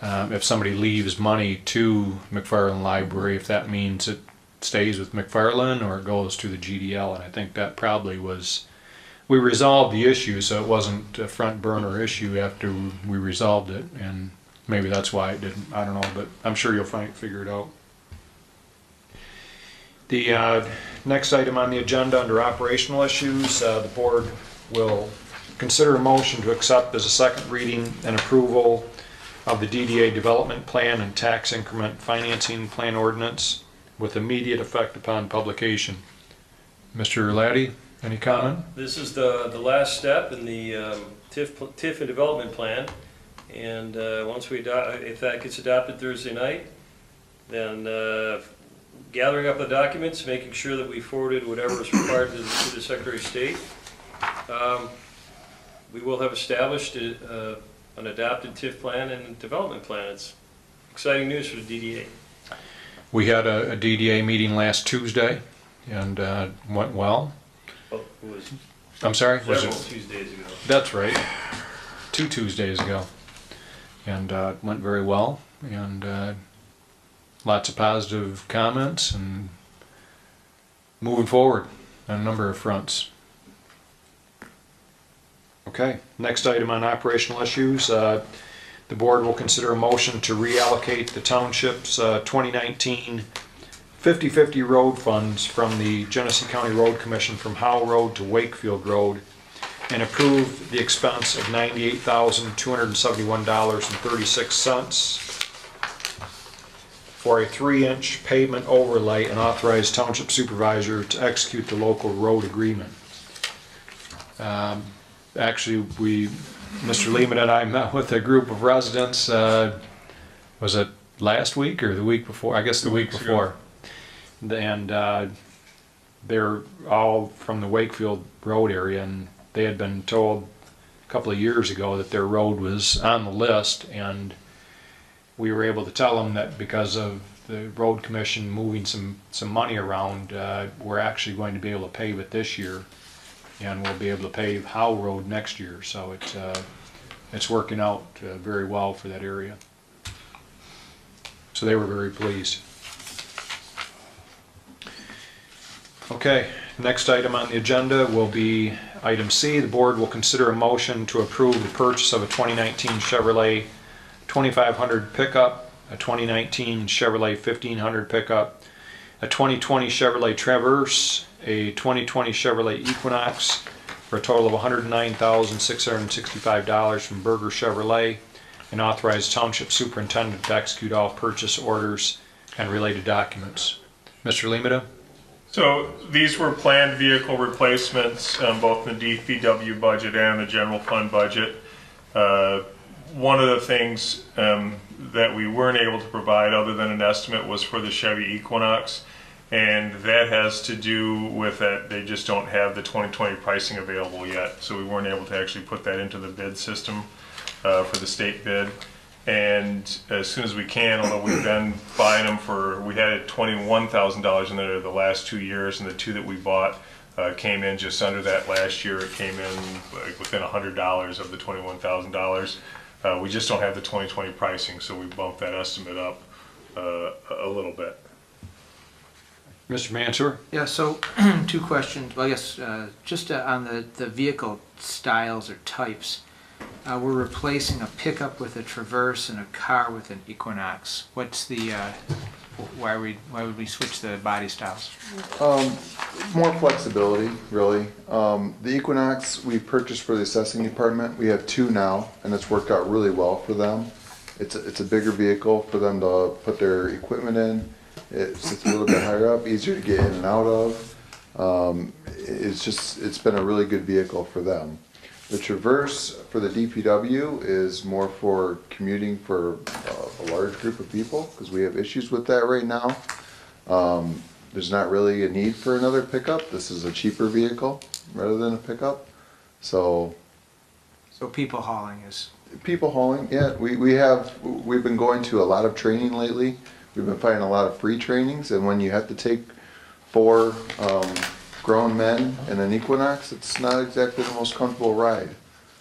if somebody leaves money to McFarland Library, if that means it stays with McFarland or it goes to the GDL. And I think that probably was, we resolved the issue, so it wasn't a front burner issue after we resolved it. And maybe that's why it didn't, I don't know, but I'm sure you'll figure it out. The next item on the agenda under operational issues, the board will consider a motion to accept as a second reading and approval of the DDA development plan and tax increment financing plan ordinance with immediate effect upon publication. Mr. Laddie, any comment? This is the last step in the TIF and development plan. And once we if that gets adopted Thursday night, then gathering up the documents, making sure that we forwarded whatever is required to the Secretary of State. We will have established an adopted TIF plan and development plan. It's exciting news for the DDA. We had a DDA meeting last Tuesday, and went well. Oh, it was I'm sorry, was several it? Tuesdays ago. That's right, 2 Tuesdays ago. And went very well, and lots of positive comments, and moving forward on a number of fronts. Okay, next item on operational issues. The board will consider a motion to reallocate the township's 2019 50/50 road funds from the Genesee County Road Commission from Howell Road to Wakefield Road, and approve the expense of $98,271.36 for a 3-inch pavement overlay, and authorize township supervisor to execute the local road agreement. Actually, Mr. Lehman and I met with a group of residents, was it last week or the week before? I guess the week before. And they're all from the Wakefield Road area, and they had been told a couple of years ago that their road was on the list, and we were able to tell them that because of the road commission moving some money around, we're actually going to be able to pave it this year, and we'll be able to pave Howell Road next year. So it's working out very well for that area. So they were very pleased. Okay, next item on the agenda will be item C. The board will consider a motion to approve the purchase of a 2019 Chevrolet 2500 pickup, a 2019 Chevrolet 1500 pickup, a 2020 Chevrolet Traverse, a 2020 Chevrolet Equinox for a total of $109,665 from Berger Chevrolet, and authorize township superintendent to execute all purchase orders and related documents. Mr. Limita? So these were planned vehicle replacements, both in the DPW budget and the general fund budget. One of the things that we weren't able to provide other than an estimate was for the Chevy Equinox, and that has to do with that they just don't have the 2020 pricing available yet, so we weren't able to actually put that into the bid system for the state bid. And as soon as we can, although we've been buying them we had $21,000 in there the last 2 years, and the two that we bought came in just under that last year. It came in like within $100 of the $21,000. We just don't have the 2020 pricing, so we bumped that estimate up a little bit. Mr. Mansour? Yeah, so 2 questions. Well, I guess just on the vehicle styles or types. We're replacing a pickup with a Traverse and a car with an Equinox. What's the, why would we switch the body styles? More flexibility, really. The Equinox we purchased for the assessing department. We have 2 now, and it's worked out really well for them. It's a bigger vehicle for them to put their equipment in. It sits a little bit higher up, easier to get in and out of. It's been a really good vehicle for them. The Traverse for the DPW is more for commuting for a large group of people, because we have issues with that right now. There's not really a need for another pickup. This is a cheaper vehicle rather than a pickup. So people hauling is... People hauling, yeah. We've been going to a lot of training lately. We've been finding a lot of free trainings, and when you have to take 4 grown men in an Equinox, it's not exactly the most comfortable ride.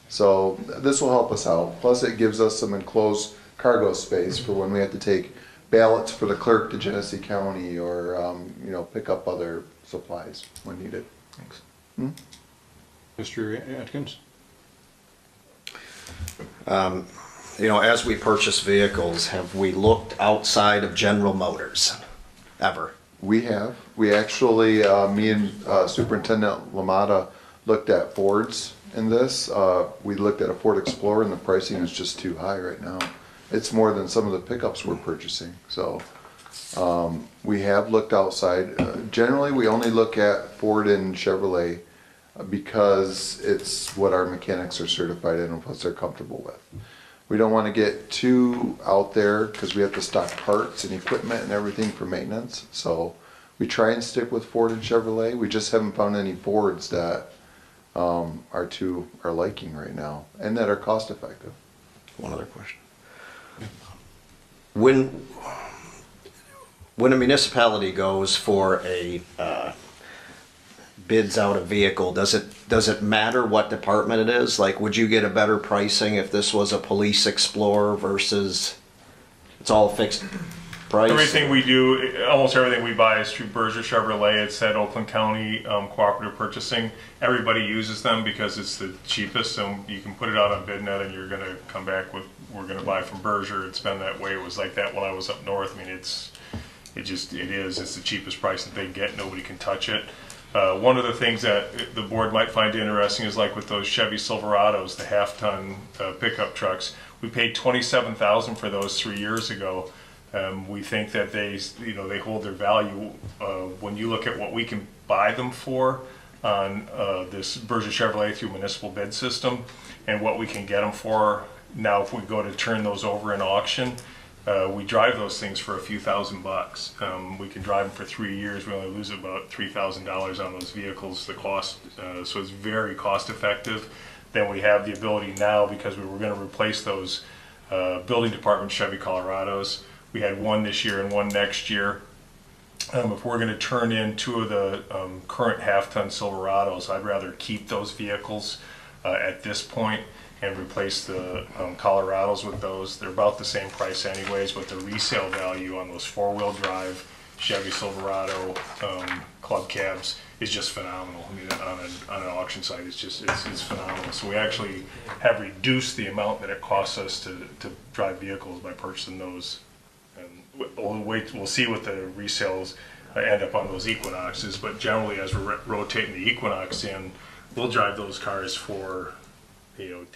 So this will help us out. Plus it gives us some enclosed cargo space for when we have to take ballots for the clerk to Genesee County, or pick up other supplies when needed. Thanks. Mr. Atkins? As we purchase vehicles, have we looked outside of General Motors ever? We have. We actually, me and Superintendent Lamata looked at Fords in this. We looked at a Ford Explorer, and the pricing is just too high right now. It's more than some of the pickups we're purchasing. So we have looked outside. Generally, we only look at Ford and Chevrolet because it's what our mechanics are certified in and what they're comfortable with. We don't want to get too out there because we have to stock parts and equipment and everything for maintenance. So we try and stick with Ford and Chevrolet. We just haven't found any Fords that are to our liking right now and that are cost effective. One other question. When a municipality goes for a bids out a vehicle, does it matter what department it is? Like, would you get a better pricing if this was a police explorer versus it's all fixed price? Everything we do, almost everything we buy is through Berger Chevrolet. It's at Oakland County Cooperative Purchasing. Everybody uses them because it's the cheapest, and you can put it out on BidNet and you're gonna come back with, we're gonna buy from Berger. It's been that way. It was like that when I was up north. I mean, it's the cheapest price that they can get. Nobody can touch it. One of the things that the board might find interesting is like with those Chevy Silverados, the half-ton pickup trucks. We paid $27,000 for those 3 years ago. We think that they hold their value. When you look at what we can buy them for on this Berger Chevrolet through municipal bid system, and what we can get them for now, if we go to turn those over in auction. We drive those things for a few $1,000s. We can drive them for 3 years. We only lose about $3,000 on those vehicles. The cost, so it's very cost effective. Then we have the ability now, because we were going to replace those building department Chevy Colorados. We had one this year and one next year. If we're going to turn in 2 of the current half-ton Silverados, I'd rather keep those vehicles at this point and replace the Colorados with those. They're about the same price anyways, but the resale value on those 4-wheel drive Chevy Silverado club cabs is just phenomenal. I mean, on an auction site, it's phenomenal. So we actually have reduced the amount that it costs us to drive vehicles by purchasing those. And we'll see what the resales end up on those Equinoxes, but generally as we're rotating the Equinox in, we'll drive those cars for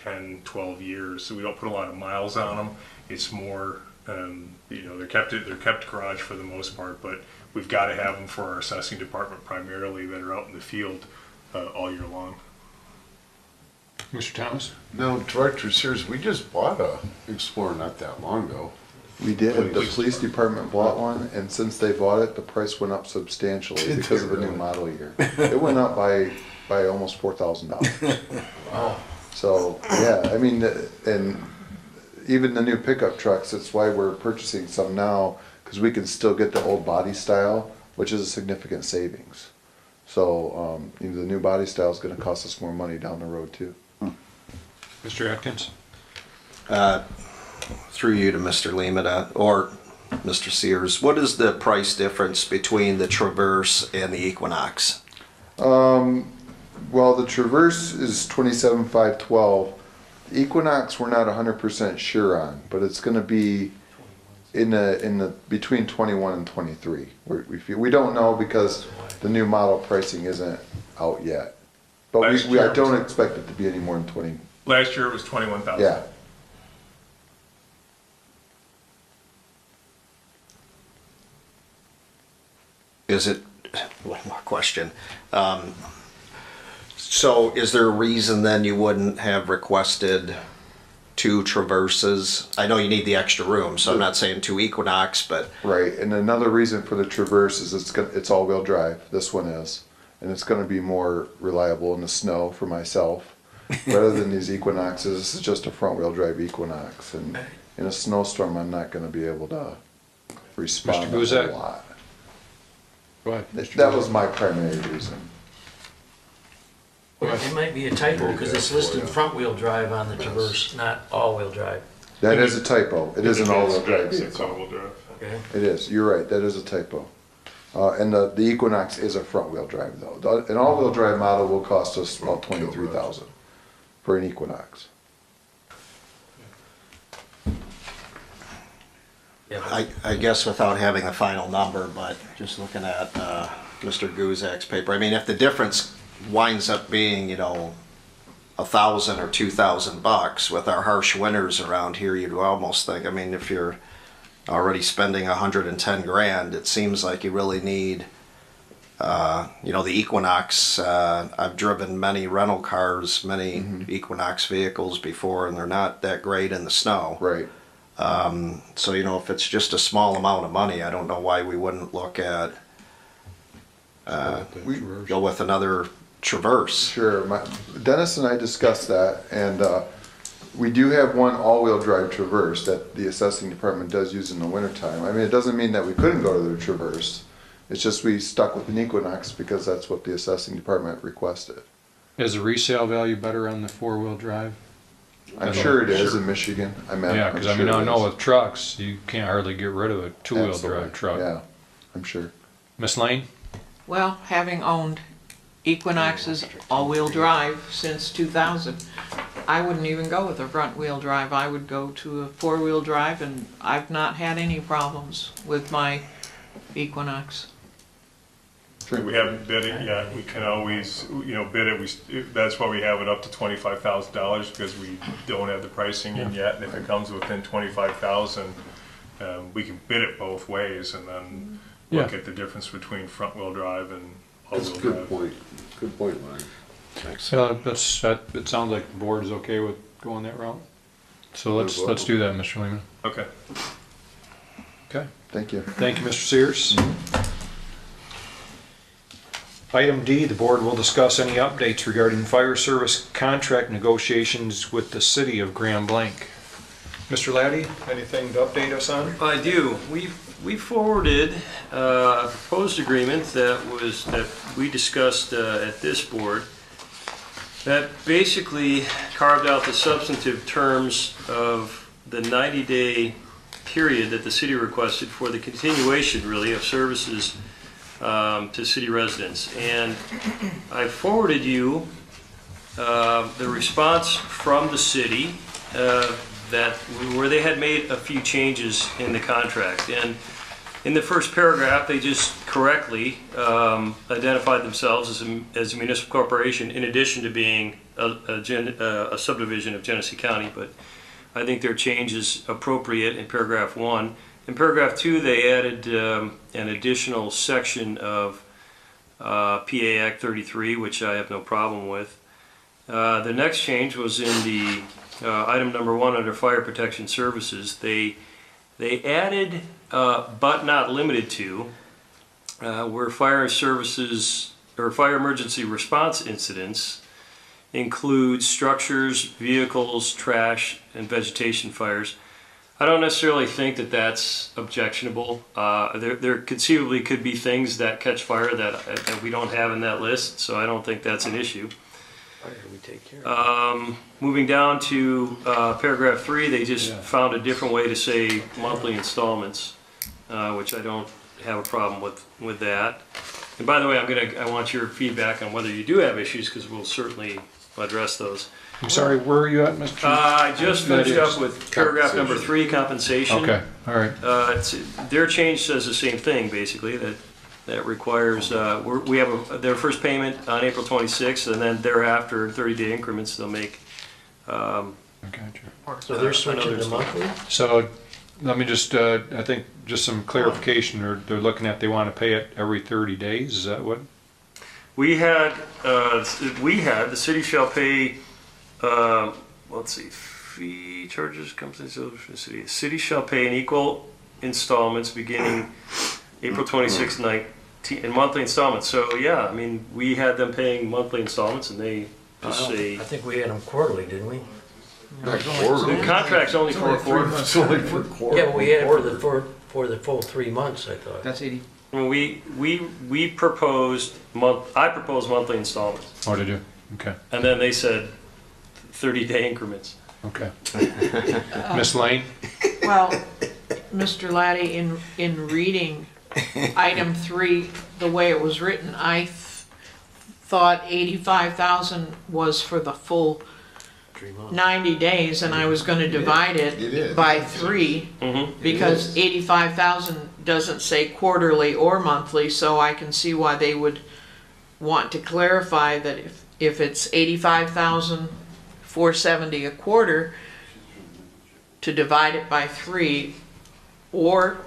10, 12 years. So we don't put a lot of miles on them. It's more, they're kept garage for the most part, but we've got to have them for our assessing department primarily that are out in the field all year long. Mr. Thomas? Now, Director Sears, we just bought a Explorer not that long ago. We did. The police department bought one, and since they bought it, the price went up substantially because of the new model year. It went up by almost $4,000. Wow. So, yeah, I mean, and even the new pickup trucks, that's why we're purchasing some now, because we can still get the old body style, which is a significant savings. So, the new body style is going to cost us more money down the road, too. Mr. Atkins? Through you to Mr. Lehman, or Mr. Sears, what is the price difference between the Traverse and the Equinox? Well, the Traverse is $27,512. The Equinox we're not 100% sure on, but it's going to be in the between 21 and 23. We don't know because the new model pricing isn't out yet. But I don't expect it to be any more than 20. Last year it was $21,000. Yeah. Is it, one more question. So is there a reason then you wouldn't have requested 2 Traverses? I know you need the extra room, so I'm not saying 2 Equinox, but... Right, and another reason for the Traverse is it's all-wheel drive, this one is. And it's going to be more reliable in the snow for myself. Rather than these Equinoxes, this is just a front-wheel drive Equinox. And in a snowstorm, I'm not going to be able to respond a Guzak? lot. Go ahead. That was my primary reason. It might be a typo because it's listed front-wheel drive on the Traverse, not all-wheel drive. That is a typo. It is an all-wheel drive It's vehicle. all-wheel drive. Okay. It is. You're right. That is a typo. And the Equinox is a front-wheel drive, though. An all-wheel drive model will cost us about $23,000 for an Equinox. Yeah, I guess without having a final number, but just looking at Mr. Guzak's paper, I mean, if the difference winds up being, $1,000 or $2,000 with our harsh winters around here, you'd almost think, I mean, if you're already spending $110,000, it seems like you really need, the Equinox. I've driven many rental cars, many Equinox vehicles before, and they're not that great in the snow. Right. So, if it's just a small amount of money, I don't know why we wouldn't look at, go with another Traverse. Sure. Dennis and I discussed that, and we do have one all-wheel drive Traverse that the assessing department does use in the wintertime. I mean, it doesn't mean that we couldn't go to the Traverse, It's just we stuck with an Equinox because that's what the assessing department requested. Is the resale value better on the four-wheel drive? I'm sure it is in Michigan. Yeah, because I mean, I know with trucks, you can't hardly get rid of a two-wheel Absolutely. drive truck. Yeah, I'm sure. Miss Lane? Well, having owned Equinoxes all-wheel drive since 2000, I wouldn't even go with a front-wheel drive. I would go to a four-wheel drive, and I've not had any problems with my Equinox. We haven't bid it yet. We can always, bid it. That's why we have it up to $25,000 because we don't have the pricing in yet. And if it comes within 25,000, we can bid it both ways and then look at the difference between front-wheel drive and That's all-wheel a good drive. point. Good point, Larry. So it sounds like the board is okay with going that route. So let's do that, Mr. Lehman. Okay. Okay. Thank you. Thank you, Mr. Sears. Item D, the board will discuss any updates regarding fire service contract negotiations with the city of Grand Blanc. Mr. Laddie, anything to update us on? I do. We forwarded a proposed agreement that we discussed at this board that basically carved out the substantive terms of the 90-day period that the city requested for the continuation, really, of services to city residents. And I forwarded you the response from the city where they had made a few changes in the contract. And in the first paragraph, they just correctly identified themselves as a municipal corporation in addition to being a subdivision of Genesee County. But I think their change is appropriate in paragraph 1. In paragraph 2, they added an additional section of PA Act 33, which I have no problem with. The next change was in the item number 1 under fire protection services. They added, but not limited to, where fire services or fire emergency response incidents include structures, vehicles, trash, and vegetation fires. I don't necessarily think that that's objectionable. There conceivably could be things that catch fire that we don't have in that list, so I don't think that's an issue. We take care. Moving down to paragraph 3, they just found a different way to say monthly installments, which I don't have a problem with that. And by the way, I want your feedback on whether you do have issues, because we'll certainly address those. I'm sorry, where are you at, Mr.? I just finished up with paragraph number 3, compensation. Okay, all right. Their change says the same thing, basically, that requires, we have their first payment on April 26th, and then thereafter, 30-day increments, they'll make. I got you. So they're switching to monthly? So let me just, I think, just some clarification. They're looking at, they want to pay it every 30 days, is that what? We had, the city shall pay, let's see, fee, charges, compensation to the city. The city shall pay in equal installments beginning April 26th, 19, in monthly installments. So yeah, I mean, we had them paying monthly installments, and they just say. I think we had them quarterly, didn't we? Not quarterly. The contract's only for a quarter. It's only for quarter. Yeah, but we had it for the full 3 months, I thought. That's 80. Well, we proposed I proposed monthly installments, Oh, did you? Okay, and then they said 30-day increments. okay. Miss Lane? Well, Mr. Laddie, in reading item 3, the way it was written, I thought 85,000 was for the full 3 months. 90 days, and I was going to divide It is. it by 3, Mm-hmm. because 85,000 doesn't say quarterly or monthly, so I can see why they would want to clarify that if it's 85,470 a quarter, to divide it by 3, or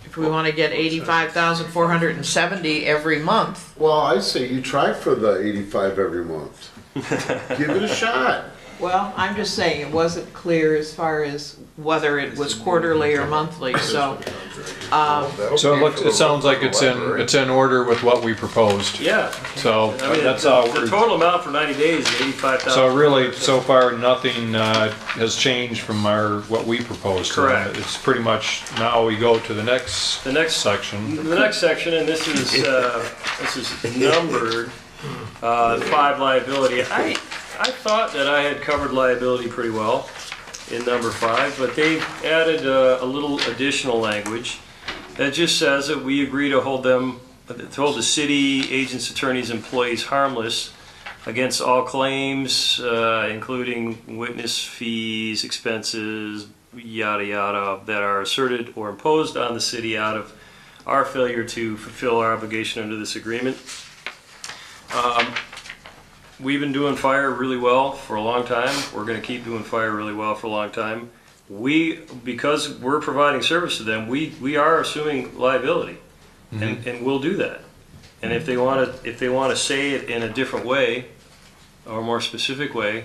if we want to get 85,470 every month, Well, I say you try for the 85 every month. Give it a shot. Well, I'm just saying, it wasn't clear as far as whether it was quarterly or monthly, so, So it sounds like it's in order with what we proposed. Yeah. So I mean, that's how the we're, total amount for 90 days is 85,000. so really, so far, nothing has changed from what we proposed. Correct. It's pretty much, now we go to the next The next section. The next section, and this is numbered, 5 liability. I thought that I had covered liability pretty well in number 5, but they've added a little additional language that just says that we agree to hold the city, agents, attorneys, employees harmless against all claims, including witness fees, expenses, yada yada, that are asserted or imposed on the city out of our failure to fulfill our obligation under this agreement. We've been doing fire really well for a long time. We're going to keep doing fire really well for a long time. Because we're providing service to them, we are assuming liability, and we'll do that. And if they want to say it in a different way, or a more specific way,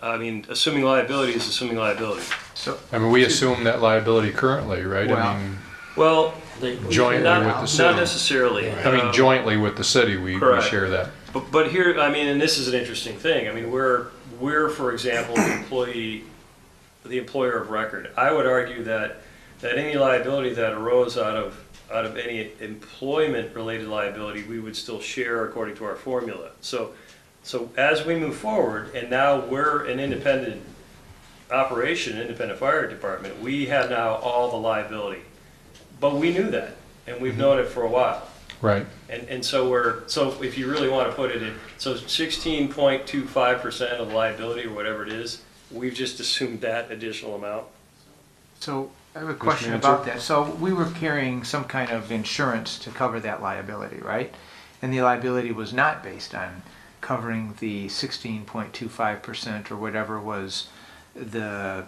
I mean, assuming liability is assuming liability. So, I mean, we assume that liability currently, right? Well- I mean, Well, jointly not, with the city. not necessarily. I mean, jointly with the city, we Correct. share that. But here, I mean, and this is an interesting thing. I mean, we're for example, the employer of record. I would argue that any liability that arose out of any employment-related liability, we would still share according to our formula. So as we move forward, and now we're an independent operation, independent fire department, we have now all the liability. But we knew that, and we've known it for a while. Right. And so if you really want to put it in, so 16.25% of the liability or whatever it is, we've just assumed that additional amount. so I have a question about that. So we were carrying some kind of insurance to cover that liability, right? And the liability was not based on covering the 16.25% or whatever was the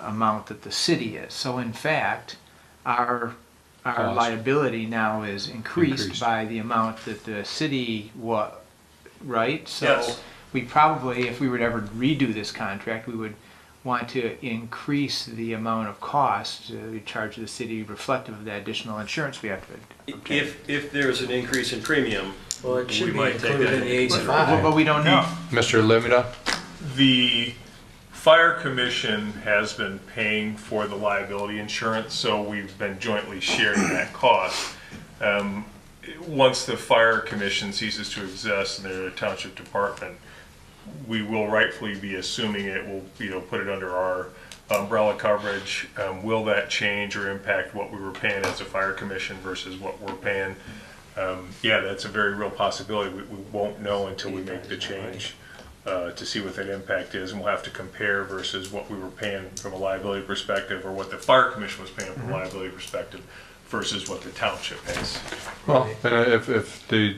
amount that the city is. So in fact, our Cost. liability now is increased Increased. by the amount that the city right? So Yes. we probably, if we were to ever redo this contract, we would want to increase the amount of cost we charge the city reflective of the additional insurance we have to obtain. If there's an increase in premium, Well, it should we be might take included that in the into 85. But we don't know. Mr. Limita? The fire commission has been paying for the liability insurance, so we've been jointly sharing that cost. Once the fire commission ceases to exist in their township department, we will rightfully be assuming it will, put it under our umbrella coverage. Will that change or impact what we were paying as a fire commission versus what we're paying? Yeah, that's a very real possibility. We won't know until we make the change to see what that impact is, and we'll have to compare versus what we were paying from a liability perspective or what the fire commission was paying from a liability perspective versus what the township pays. Well, and if the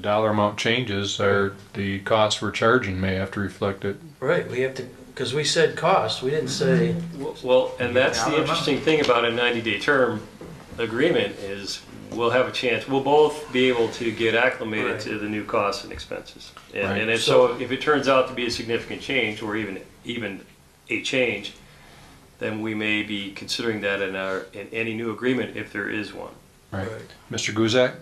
dollar amount changes, the cost we're charging may have to reflect it. Right, we have to, because we said cost, we didn't say, well, and that's the interesting thing about a 90-day term agreement is we'll have a chance, we'll both be able to get acclimated Right. to the new costs and expenses. And, Right. and if it turns out to be a significant change or even a change, then we may be considering that in any new agreement if there is one. Right. Right. Mr. Guzak?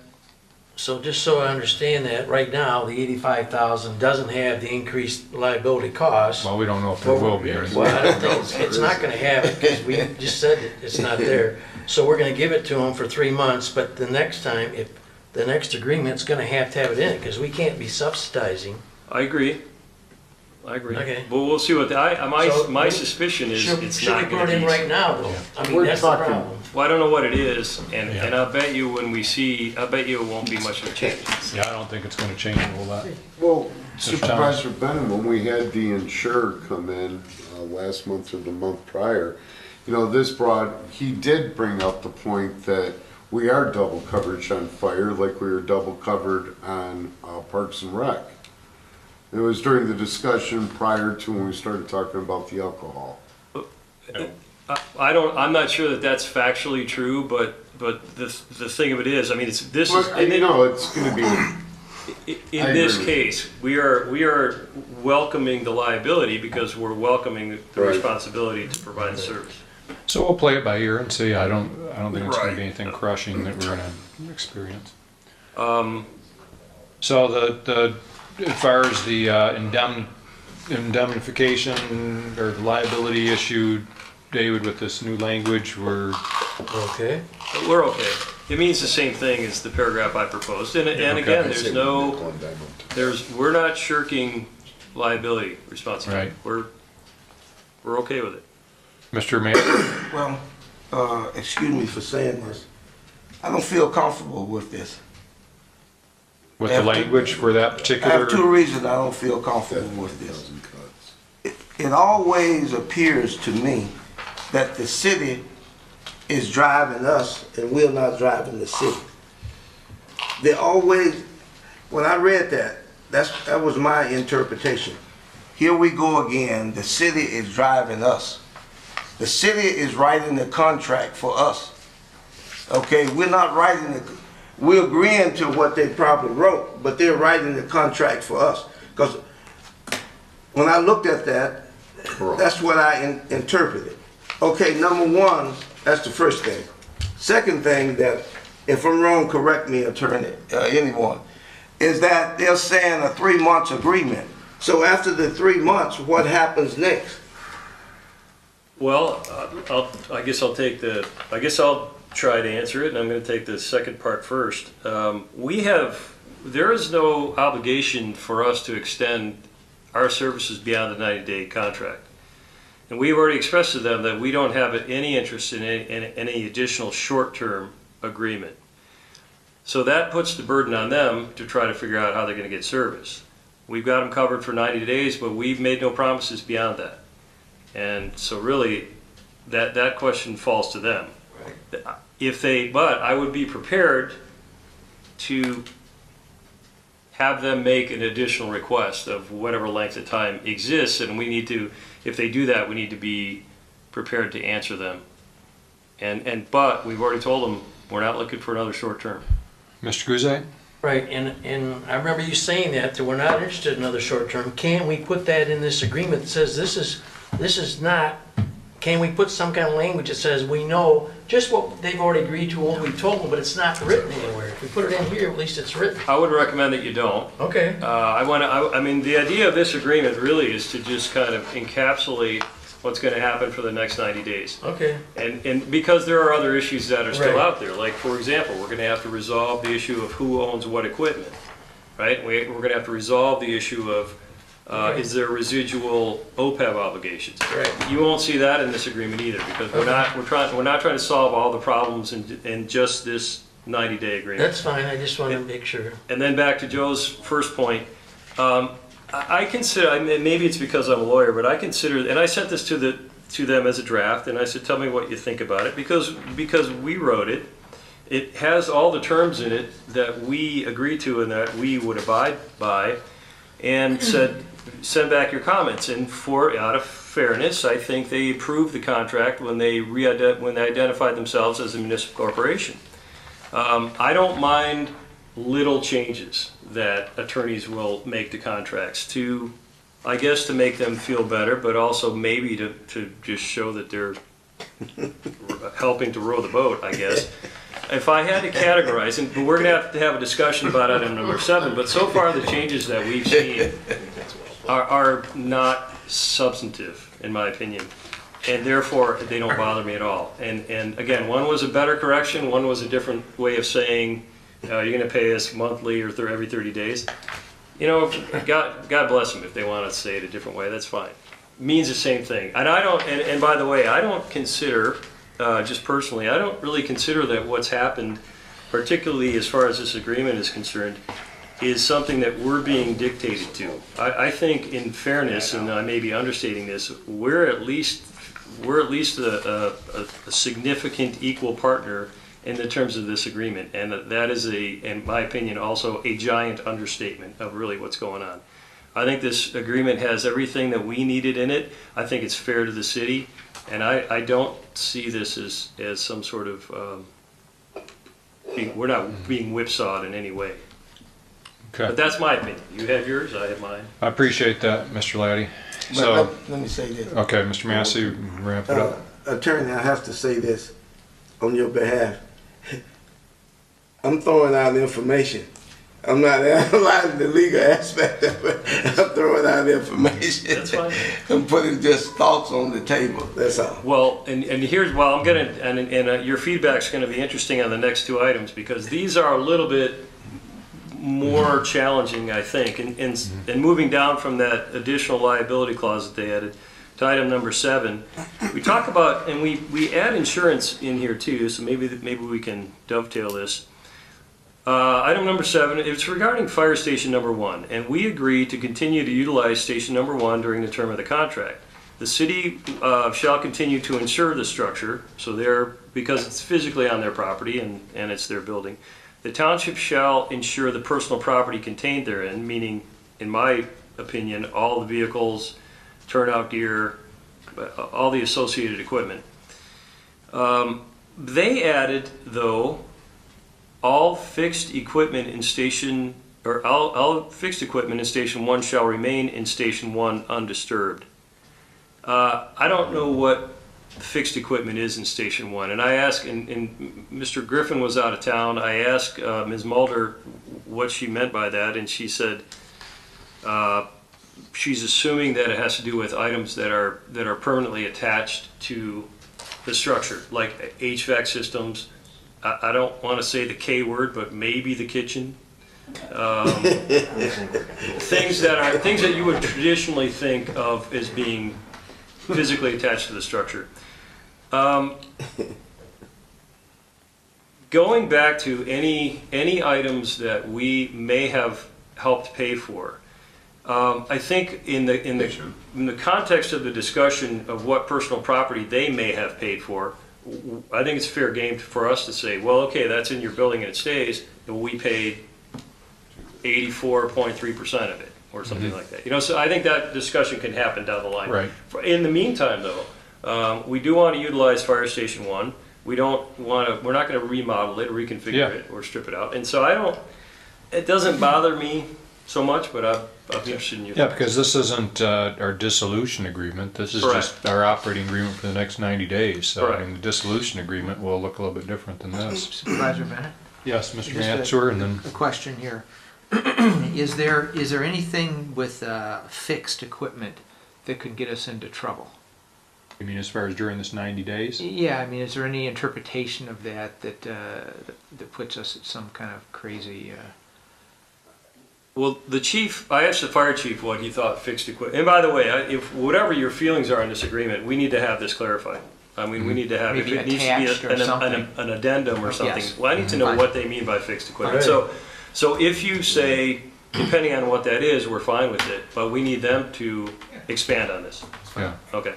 so just so I understand that, right now, the 85,000 doesn't have the increased liability cost. Well, we don't know if there will be or anything. Well, I don't think it's not gonna have it, because we just said it's not there. So we're gonna give it to them for 3 months, but the next time, if the next agreement's gonna have it in it, because we can't be subsidizing. I agree. Okay. But we'll see what, So, my suspicion is Should it's should not we put gonna it in be. right now, though? I mean, We're that's the talking- problem. Well, I don't know what it is, and Yeah. I'll bet you when we see, I bet you it won't be much of a change. Yeah, I don't think it's gonna change a whole lot. Well, Mr. Supervisor Bennett, when we had the insurer come in last month or the month prior, he did bring up the point that we are double coverage on fire, like we were double covered on Parks and Rec. It was during the discussion prior to when we started talking about the alcohol. I'm not sure that that's factually true, but the thing of it is, I mean, it's gonna be, in I this agree. case, we are welcoming the liability because we're welcoming the Right. responsibility to provide the service. So we'll play it by ear and see. I don't think it's gonna Right. be anything crushing that we're gonna experience. Um, So as far as the indemnification or the liability issue, David, with this new language, we're, Okay. We're okay. It means the same thing as the paragraph I proposed. And again, we're not shirking liability responsibility. Right. We're okay with it. Mr. Mayor, Well, excuse me for saying this. I don't feel comfortable with this. with the language for that I particular. have two reasons I don't feel comfortable with this. It always appears to me that the city is driving us and we're not driving the city. They always, when I read that, that was my interpretation. Here we go again, the city is driving us. The city is writing the contract for us. Okay, we're not writing it, we're agreeing to what they probably wrote, but they're writing the contract for us. Because when I looked at that, that's what I interpreted. Okay, number one, that's the first thing. Second thing that, if I'm wrong, correct me, attorney, anyone, is that they're saying a 3 months agreement. So after the 3 months, what happens next? Well, I guess I'll try to answer it, and I'm going to take the second part first. There is no obligation for us to extend our services beyond the 90-day contract. And we've already expressed to them that we don't have any interest in any additional short-term agreement. So that puts the burden on them to try to figure out how they're going to get service. We've got them covered for 90 days, but we've made no promises beyond that. And so really, that question falls to them. But I would be prepared to have them make an additional request of whatever length of time exists, and if they do that, we need to be prepared to answer them. But we've already told them we're not looking for another short term. Mr. Guzay? Right, and I remember you saying that we're not interested in another short term. Can we put that in this agreement that says this is not, can we put some kind of language that says we know just what they've already agreed to, what we told them, but it's not written anywhere? If we put it in here, at least it's written. I would recommend that you don't. Okay. I mean, the idea of this agreement really is to just kind of encapsulate what's going to happen for the next 90 days. Okay. And because there are other issues that are still Right. out there, like, for example, we're going to have to resolve the issue of who owns what equipment, right? We're going to have to resolve the issue of is there residual OPEB obligations? Right. You won't see that in this agreement either, because we're not trying to solve all the problems in just this 90-day agreement. That's fine, I just wanted to make sure. And then back to Joe's first point, I consider, maybe it's because I'm a lawyer, but I consider, and I sent this to them as a draft, and I said, tell me what you think about it, because we wrote it. It has all the terms in it that we agree to and that we would abide by, and said, send back your comments. And out of fairness, I think they approved the contract when they identified themselves as a municipal corporation. I don't mind little changes that attorneys will make to contracts to make them feel better, but also maybe to just show that they're helping to row the boat, I guess. If I had to categorize, and we're going to have a discussion about item number 7, but so far the changes that we've seen are not substantive, in my opinion. And therefore, they don't bother me at all. And again, one was a better correction, one was a different way of saying, you're going to pay us monthly or every 30 days. You know, God bless them if they want to say it a different way, that's fine. It means the same thing. And I don't, and by the way, I don't consider, just personally, I don't really consider that what's happened, particularly as far as this agreement is concerned, is something that we're being dictated to. I think in fairness, and I may be understating this, we're at least a significant equal partner in the terms of this agreement, and that is in my opinion, also a giant understatement of really what's going on. I think this agreement has everything that we needed in it. I think it's fair to the city, and I don't see this as some sort of we're not being whipsawed in any way. But Okay, that's my opinion. You have yours, I have mine. I appreciate that, Mr. Laddie. But So, let me say this. okay, Mr. Massey, wrap it up. Attorney, I have to say this on your behalf. I'm throwing out information. I'm not analyzing the legal aspect of it. I'm throwing out information. That's fine. I'm putting just thoughts on the table. That's all. Well, and here's, well, I'm gonna, and your feedback's gonna be interesting on the next two items, because these are a little bit more challenging, I think, and moving down from that additional liability clause that they added to item number 7. We talk about, and we add insurance in here too, so maybe we can dovetail this. Item number 7, it's regarding fire station number 1, and we agree to continue to utilize station number 1 during the term of the contract. The city shall continue to insure the structure, so because it's physically on their property and it's their building. The township shall insure the personal property contained therein, meaning, in my opinion, all the vehicles, turnout gear, all the associated equipment. They added, though, all fixed equipment in station, or all fixed equipment in station 1 shall remain in station 1 undisturbed. I don't know what fixed equipment is in station 1, and I asked, and Mr. Griffin was out of town, I asked Ms. Mulder what she meant by that, and she said she's assuming that it has to do with items that are permanently attached to the structure, like HVAC systems. I don't want to say the K word, but maybe the kitchen. Things that you would traditionally think of as being physically attached to the structure. Going back to any items that we may have helped pay for, I think in the context of the discussion of what personal property they may have paid for, I think it's fair game for us to say, well, okay, that's in your building and it stays, and we paid 84.3% of it, or something like that. You know, so I think that discussion can happen down the line. Right. In the meantime, though, we do want to utilize Fire Station 1. We're not going to remodel it, reconfigure it, or strip it out. And so it doesn't bother me so much, but I'm interested in your Yeah, thoughts. because this isn't our dissolution agreement, this is Correct. just our operating agreement for the next 90 days. So, I Correct. mean, the dissolution agreement will look a little bit different than this. Supervisor Bennett? Yes, Mr. Just Mansur, and then, A question here. Is there anything with fixed equipment that could get us into trouble? I mean, as far as during this 90 days? Yeah, I mean, is there any interpretation of that puts us at some kind of crazy? Well, I asked the fire chief what he thought fixed equipment. And by the way, if whatever your feelings are in this agreement, we need to have this clarified. I mean, we need to have, if Maybe it needs attached to or be something. an addendum or something. Yes. Well, I need to know Fine. what they mean by fixed equipment. Okay. So if you say, depending on what that is, we're fine with it, but we need them to expand on this. Yeah. Okay.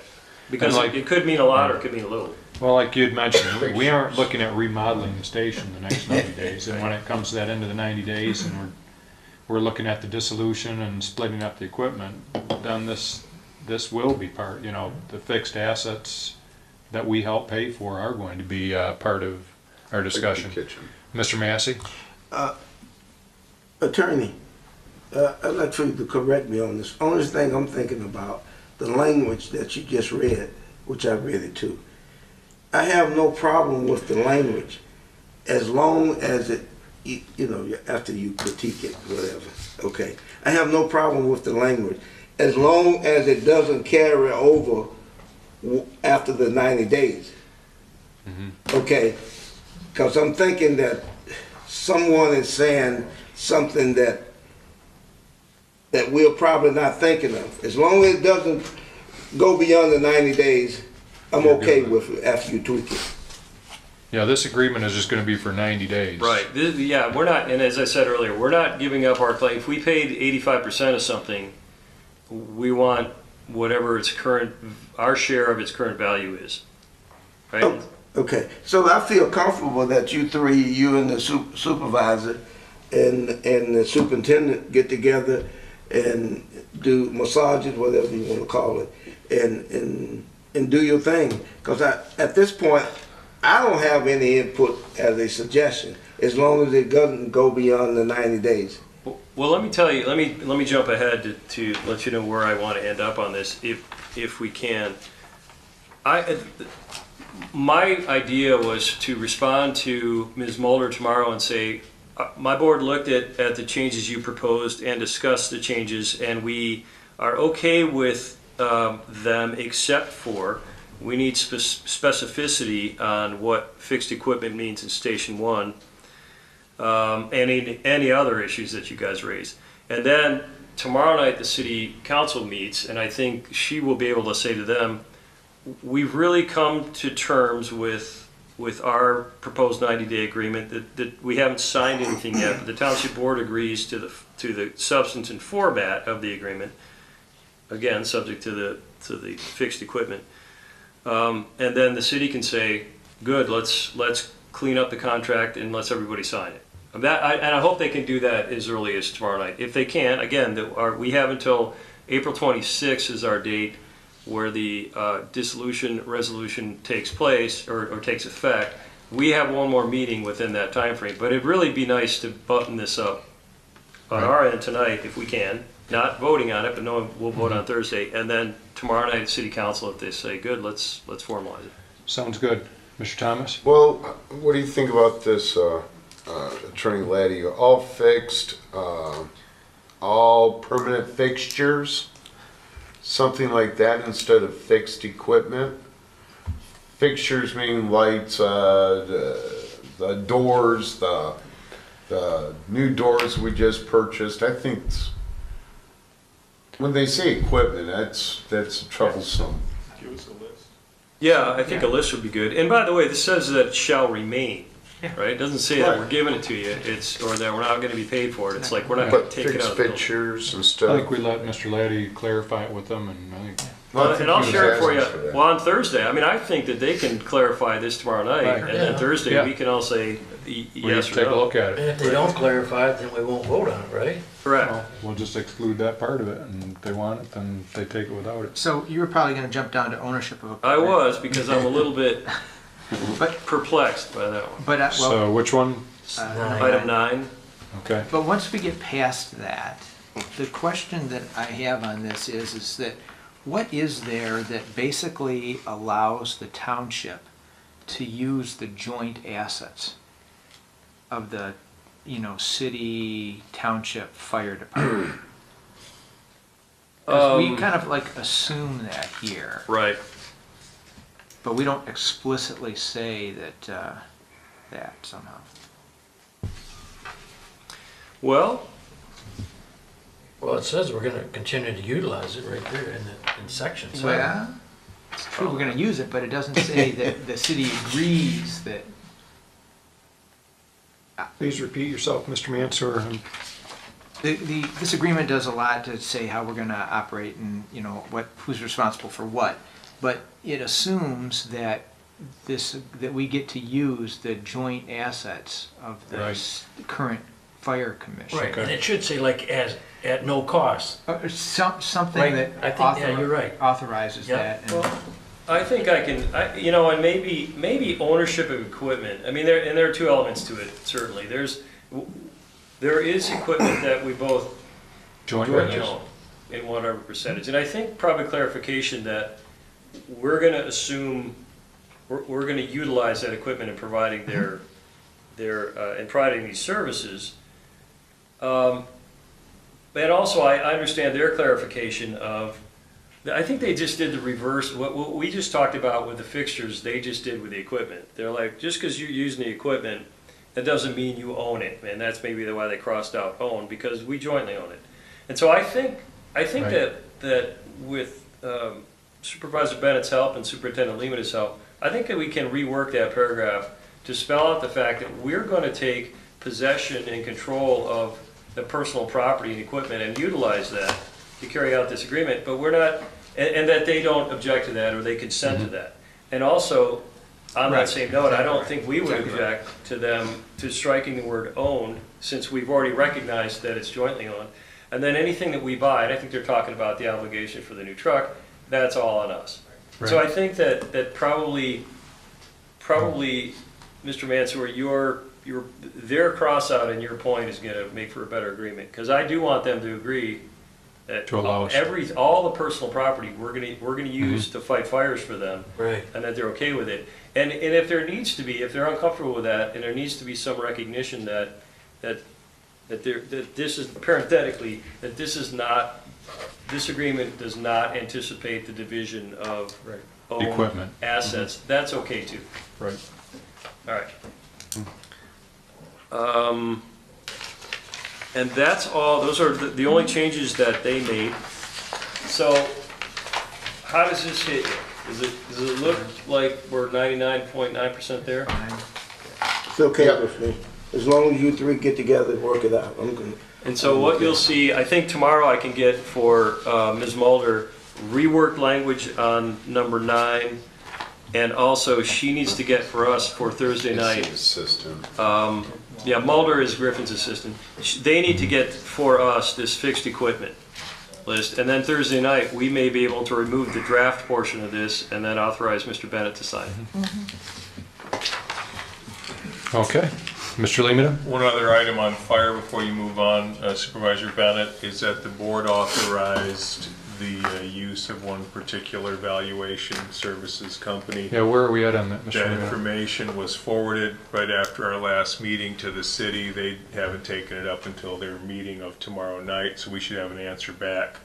Because And like- it could mean a lot or it could mean a little. Well, like you had mentioned, we aren't looking at remodeling the station the next 90 days. And when it comes to that end of the 90 days and we're looking at the dissolution and splitting up the equipment, then this will be part, the fixed assets that we help pay for are going to be part of our discussion. Kitchen. Mr. Massey? Attorney, I'd like for you to correct me on this. Only thing I'm thinking about, the language that you just read, which I read it too. I have no problem with the language as long as it, after you critique it, whatever, okay. I have no problem with the language as long as it doesn't carry over after the 90 days. Okay, because I'm thinking that someone is saying something that we're probably not thinking of. As long as it doesn't go beyond the 90 days, I'm You're okay good with it after you tweak it. Yeah, this agreement is just going to be for 90 days. Right. Yeah, we're not, and as I said earlier, we're not giving up our claim. If we paid 85% of something, we want whatever our share of its current value is. Right? Oh, okay, so I feel comfortable that you three, you and the supervisor and the superintendent get together and do massages, whatever you want to call it, and do your thing. Because at this point, I don't have any input as a suggestion. as long as it doesn't go beyond the 90 days. Well, let me tell you, let me jump ahead to let you know where I want to end up on this, if we can. My idea was to respond to Ms. Mulder tomorrow and say, my board looked at the changes you proposed and discussed the changes, and we are okay with them, except for we need specificity on what fixed equipment means in Station 1, and any other issues that you guys raised. And then tomorrow night the city council meets, and I think she will be able to say to them, we've really come to terms with our proposed 90-day agreement that we haven't signed anything yet, but the township board agrees to the substance and format of the agreement, again subject to the fixed equipment. And then the city can say, good, let's clean up the contract and let's everybody sign it. And I hope they can do that as early as tomorrow night. If they can't, again, we have until April 26th is our date where the dissolution resolution takes place or takes effect. We have one more meeting within that time frame, but it'd really be nice to button this up on our end tonight if we can. Not voting on it, but knowing we'll vote on Thursday, and then tomorrow night at City Council, if they say good, let's formalize it. Sounds good. Mr. Thomas? Well, what do you think about this, Attorney Laddie? All fixed, all permanent fixtures, something like that instead of fixed equipment? Fixtures mean lights, the doors, the new doors we just purchased. I think when they say equipment, that's troublesome. Give us a list. Yeah, I think a list would be good. And by the way, this says that it shall remain, right? It doesn't say that we're giving it to you, or that we're not going to be paid for it. It's like we're not going But to take it fixed out of the building. fixtures and I stuff. think we let Mr. Laddie clarify it with them, and I think, Well, I think and I'll he was share it for you. asking for that. Well, on Thursday, I mean, I think that they can clarify this tomorrow night, Right. and then Yeah. Thursday Yeah. we can all say we yes just or take a no. look at And it. if they don't clarify it, then we won't vote on it, right? Correct. Well, we'll just exclude that part of it, and if they want it, then they take it without it. So you were probably going to jump down to ownership of I equipment. was, because I'm a little bit But perplexed by that one. but well, So which one? Item 9. Okay. but once we get past that, the question that I have on this is that what is there that basically allows the township to use the joint assets of the, city, township, fire department? 'Cause we kind of like assume that here, Right. but we don't explicitly say that somehow. Well, Well, it says we're gonna continue to utilize it right there in section 7. Well, it's true, we're gonna use it, but it doesn't say that the city agrees that. Please repeat yourself, Mr. Mansour. This agreement does a lot to say how we're gonna operate and, who's responsible for what. But it assumes that that we get to use the joint assets of the Right. current fire commission. Right, Okay. and it should say like at no cost. Something Right, that I think, yeah, you're right. authorizes Yeah. that. and- well, I think I can, and maybe ownership of equipment. I mean, there are two elements to it, certainly. There is equipment that we both Joint jointly ventures. own in whatever percentage. And I think probably clarification that we're going to assume, we're going to utilize that equipment in providing in providing these services. And also, I understand their clarification of, I think they just did the reverse. What we just talked about with the fixtures, they just did with the equipment. They're like, just because you're using the equipment, that doesn't mean you own it. And that's maybe why they crossed out own, because we jointly own it. And so I think Right. that with Supervisor Bennett's help and Superintendent Lehman's help, I think that we can rework that paragraph to spell out the fact that we're going to take possession and control of the personal property and equipment and utilize that to carry out this agreement, but we're not, and that they don't object to that or they consent to that. And also, on that Right. same note, I don't Exactly think we would Exactly right. object to them, to striking the word owned, since we've already recognized that it's jointly owned. And then anything that we buy, and I think they're talking about the obligation for the new truck, that's all on us. So I think that probably, Mr. Mansour, their cross out in your point is gonna make for a better agreement, because I do want them to agree that To allow us. all the personal property we're gonna use to fight fires for them, Right. and that they're okay with it. And if there needs to be, if they're uncomfortable with that, and there needs to be some recognition that this is, parenthetically, that this agreement does not anticipate the division of Right. owned Equipment. assets, that's okay too. Right. All right. And that's all, those are the only changes that they made. So, how does this hit you? Does it look like we're 99.9% there? It's okay with me. As long as you three get together and work it out, I'm good. And so what you'll see, I think tomorrow I can get for Ms. Mulder, reworked language on number 9, and also she needs to get for us for Thursday night. Assistant. Yeah, Mulder is Griffin's assistant. They need to get for us this fixed equipment list, and then Thursday night, we may be able to remove the draft portion of this and then authorize Mr. Bennett to sign it. Okay. Mr. Lemata? One other item on fire before you move on, Supervisor Bennett, is that the board authorized the use of one particular valuation services company. Yeah, where are we at on that, Mr. That Lemata? information was forwarded right after our last meeting to the city. They haven't taken it up until their meeting of tomorrow night, so we should have an answer back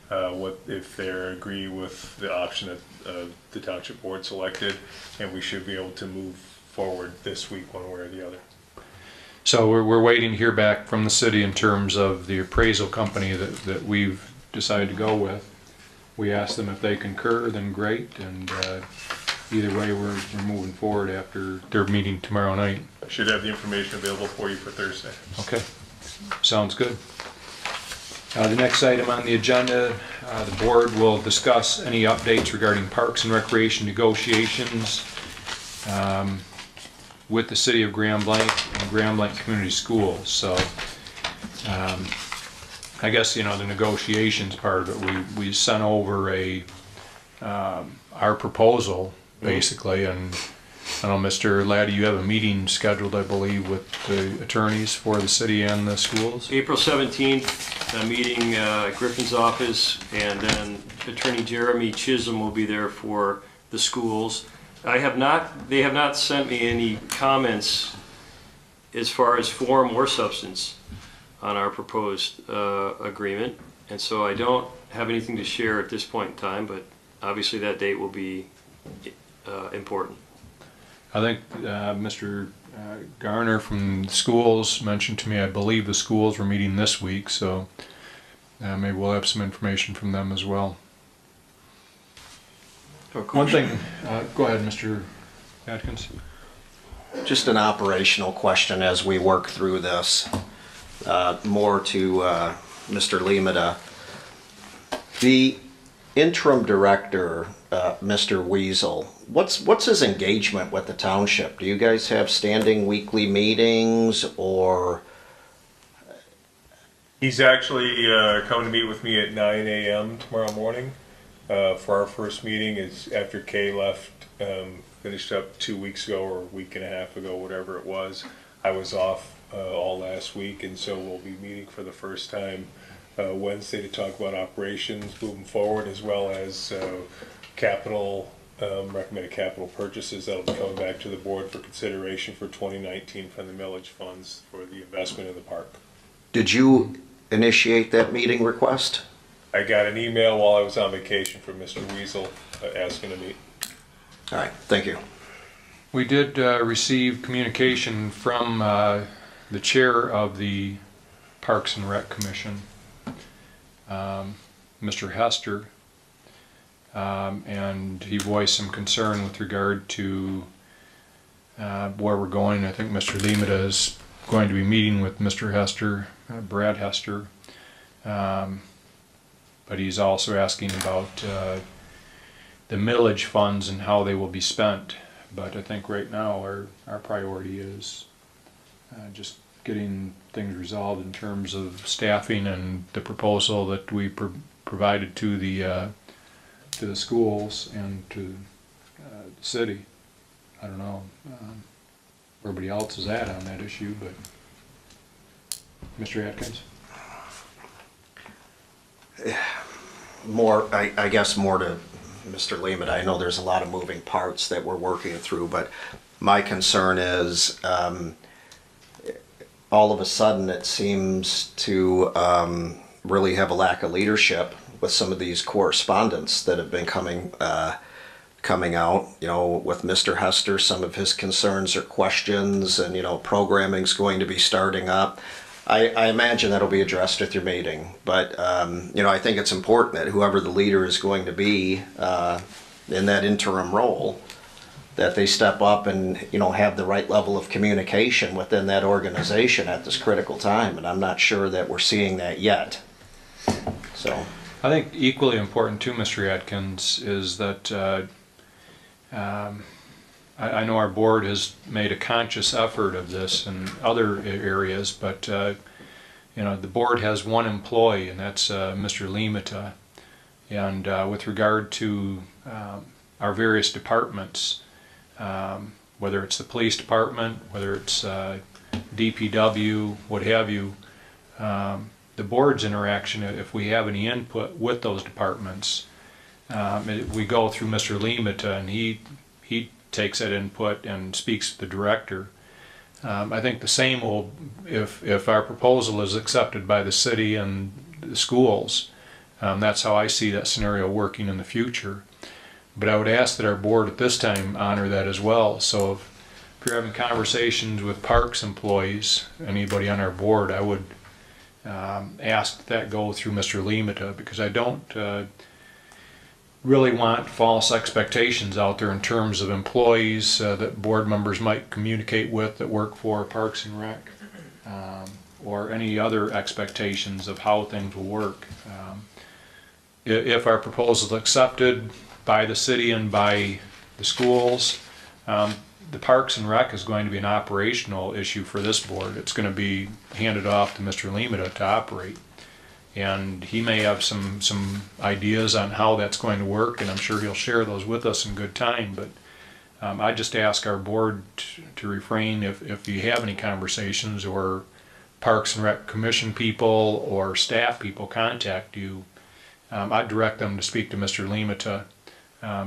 what if they agree with the option that the township board selected, and we should be able to move forward this week one way or the other. So we're waiting to hear back from the city in terms of the appraisal company that we've decided to go with. We asked them if they concur, then great, and either way, we're moving forward after their meeting tomorrow night. I should have the information available for you for Thursday. Okay, sounds good. The next item on the agenda, the board will discuss any updates regarding parks and recreation negotiations with the city of Grand Blanc and Grand Blanc Community Schools. So I guess, you know, the negotiations part of it, we sent over our proposal basically, and I don't know, Mr. Laddie, you have a meeting scheduled, I believe, with the attorneys for the city and the schools? April 17th, a meeting at Griffin's office, and then Attorney Jeremy Chisholm will be there for the schools. They have not sent me any comments as far as form or substance on our proposed agreement, and so I don't have anything to share at this point in time, but obviously that date will be important. I think Mr. Garner from the schools mentioned to me, I believe the schools were meeting this week, so maybe we'll have some information from them as well. One thing, go ahead, Mr. Atkins. Just an operational question as we work through this, more to Mr. Lemata. The interim director, Mr. Weasel, what's his engagement with the township? Do you guys have standing weekly meetings, or? He's actually coming to meet with me at 9 a.m. tomorrow morning for our first meeting. Is after Kay left, finished up 2 weeks ago or a week and a half ago, whatever it was. I was off all last week, and so we'll be meeting for the first time Wednesday to talk about operations moving forward, as well as recommended capital purchases that'll be coming back to the board for consideration for 2019 from the millage funds for the investment in the park. Did you initiate that meeting request? I got an email while I was on vacation from Mr. Weasel asking to meet. All right, thank you. We did receive communication from the chair of the Parks and Rec Commission, Mr. Hester, and he voiced some concern with regard to where we're going. I think Mr. Lemata is going to be meeting with Mr. Hester, Brad Hester, but he's also asking about the millage funds and how they will be spent. But I think right now our priority is just getting things resolved in terms of staffing and the proposal that we provided to the schools and to the city. I don't know. everybody else is at on that issue, but Mr. Atkins? I guess more to Mr. Lehman, I know there's a lot of moving parts that we're working through, but my concern is all of a sudden it seems to really have a lack of leadership with some of these correspondence that have been coming out. You know, with Mr. Hester, some of his concerns or questions, and you know, programming's going to be starting up. I imagine that'll be addressed at your meeting, but you know, I think it's important that whoever the leader is going to be in that interim role, that they step up and you know, have the right level of communication within that organization at this critical time, and I'm not sure that we're seeing that yet. So I think equally important too, Mr. Atkins, is that I know our board has made a conscious effort of this in other areas, but you know, the board has one employee, and that's Mr. Limita. And with regard to our various departments, whether it's the police department, whether it's DPW, what have you, the board's interaction, if we have any input with those departments, we go through Mr. Limita, and he takes that input and speaks to the director. I think the same will, if our proposal is accepted by the city and the schools, that's how I see that scenario working in the future. But I would ask that our board at this time honor that as well. So if you're having conversations with parks employees, anybody on our board, I would ask that go through Mr. Limita, because I don't really want false expectations out there in terms of employees that board members might communicate with that work for Parks and Rec, or any other expectations of how things will work. If our proposal is accepted by the city and by the schools, the Parks and Rec is going to be an operational issue for this board. It's going to be handed off to Mr. Limita to operate. And he may have some ideas on how that's going to work, and I'm sure he'll share those with us in good time. But I just ask our board to refrain, if you have any conversations or Parks and Rec Commission people or staff people contact you, I'd direct them to speak to Mr. Limita,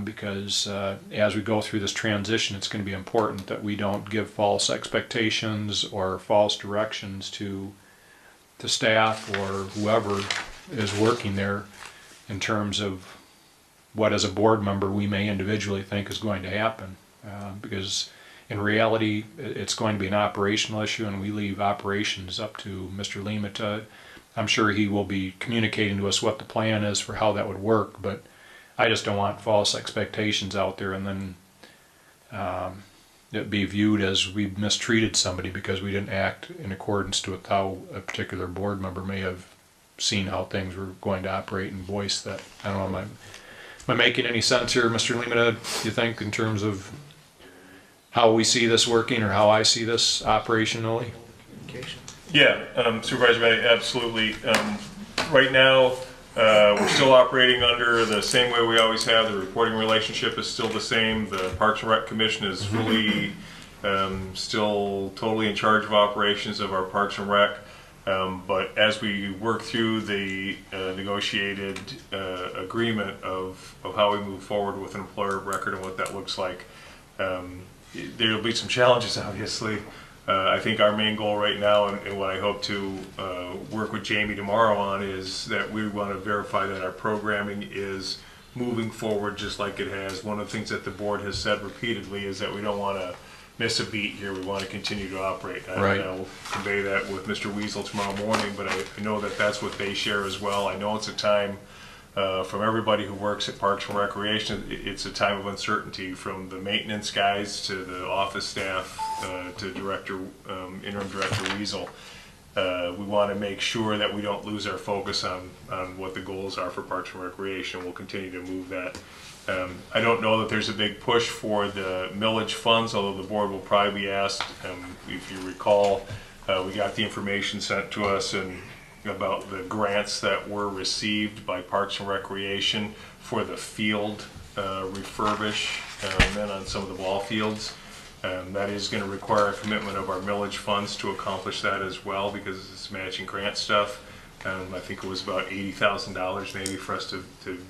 because as we go through this transition, it's going to be important that we don't give false expectations or false directions to staff or whoever is working there in terms of what, as a board member, we may individually think is going to happen. Because in reality, it's going to be an operational issue, and we leave operations up to Mr. Limita. I'm sure he will be communicating to us what the plan is for how that would work, but I just don't want false expectations out there and then it be viewed as we mistreated somebody because we didn't act in accordance with how a particular board member may have seen how things were going to operate and voice that. I don't know, am I making any sense here, Mr. Limita, you think, in terms of how we see this working or how I see this operationally? Yeah, Supervisor Bennett, absolutely. Right now, we're still operating under the same way we always have. The reporting relationship is still the same. The Parks and Rec Commission is fully, still totally in charge of operations of our Parks and Rec. But as we work through the negotiated agreement of how we move forward with an employer of record and what that looks like, there'll be some challenges, obviously. I think our main goal right now, and what I hope to work with Jamie tomorrow on, is that we want to verify that our programming is moving forward just like it has. One of the things that the board has said repeatedly is that we don't want to miss a beat here. We want to continue to operate. Right. I will convey that with Mr. Weasel tomorrow morning, but I know that that's what they share as well. I know it's a time from everybody who works at Parks and Recreation, it's a time of uncertainty, from the maintenance guys to the office staff to interim director Weasel. We want to make sure that we don't lose our focus on what the goals are for Parks and Recreation. We'll continue to move that. I don't know that there's a big push for the millage funds, although the board will probably be asked. If you recall, we got the information sent to us and about the grants that were received by Parks and Recreation for the field refurbish and then on some of the ball fields. That is going to require a commitment of our millage funds to accomplish that as well, because it's matching grant stuff. I think it was about $80,000 maybe for us to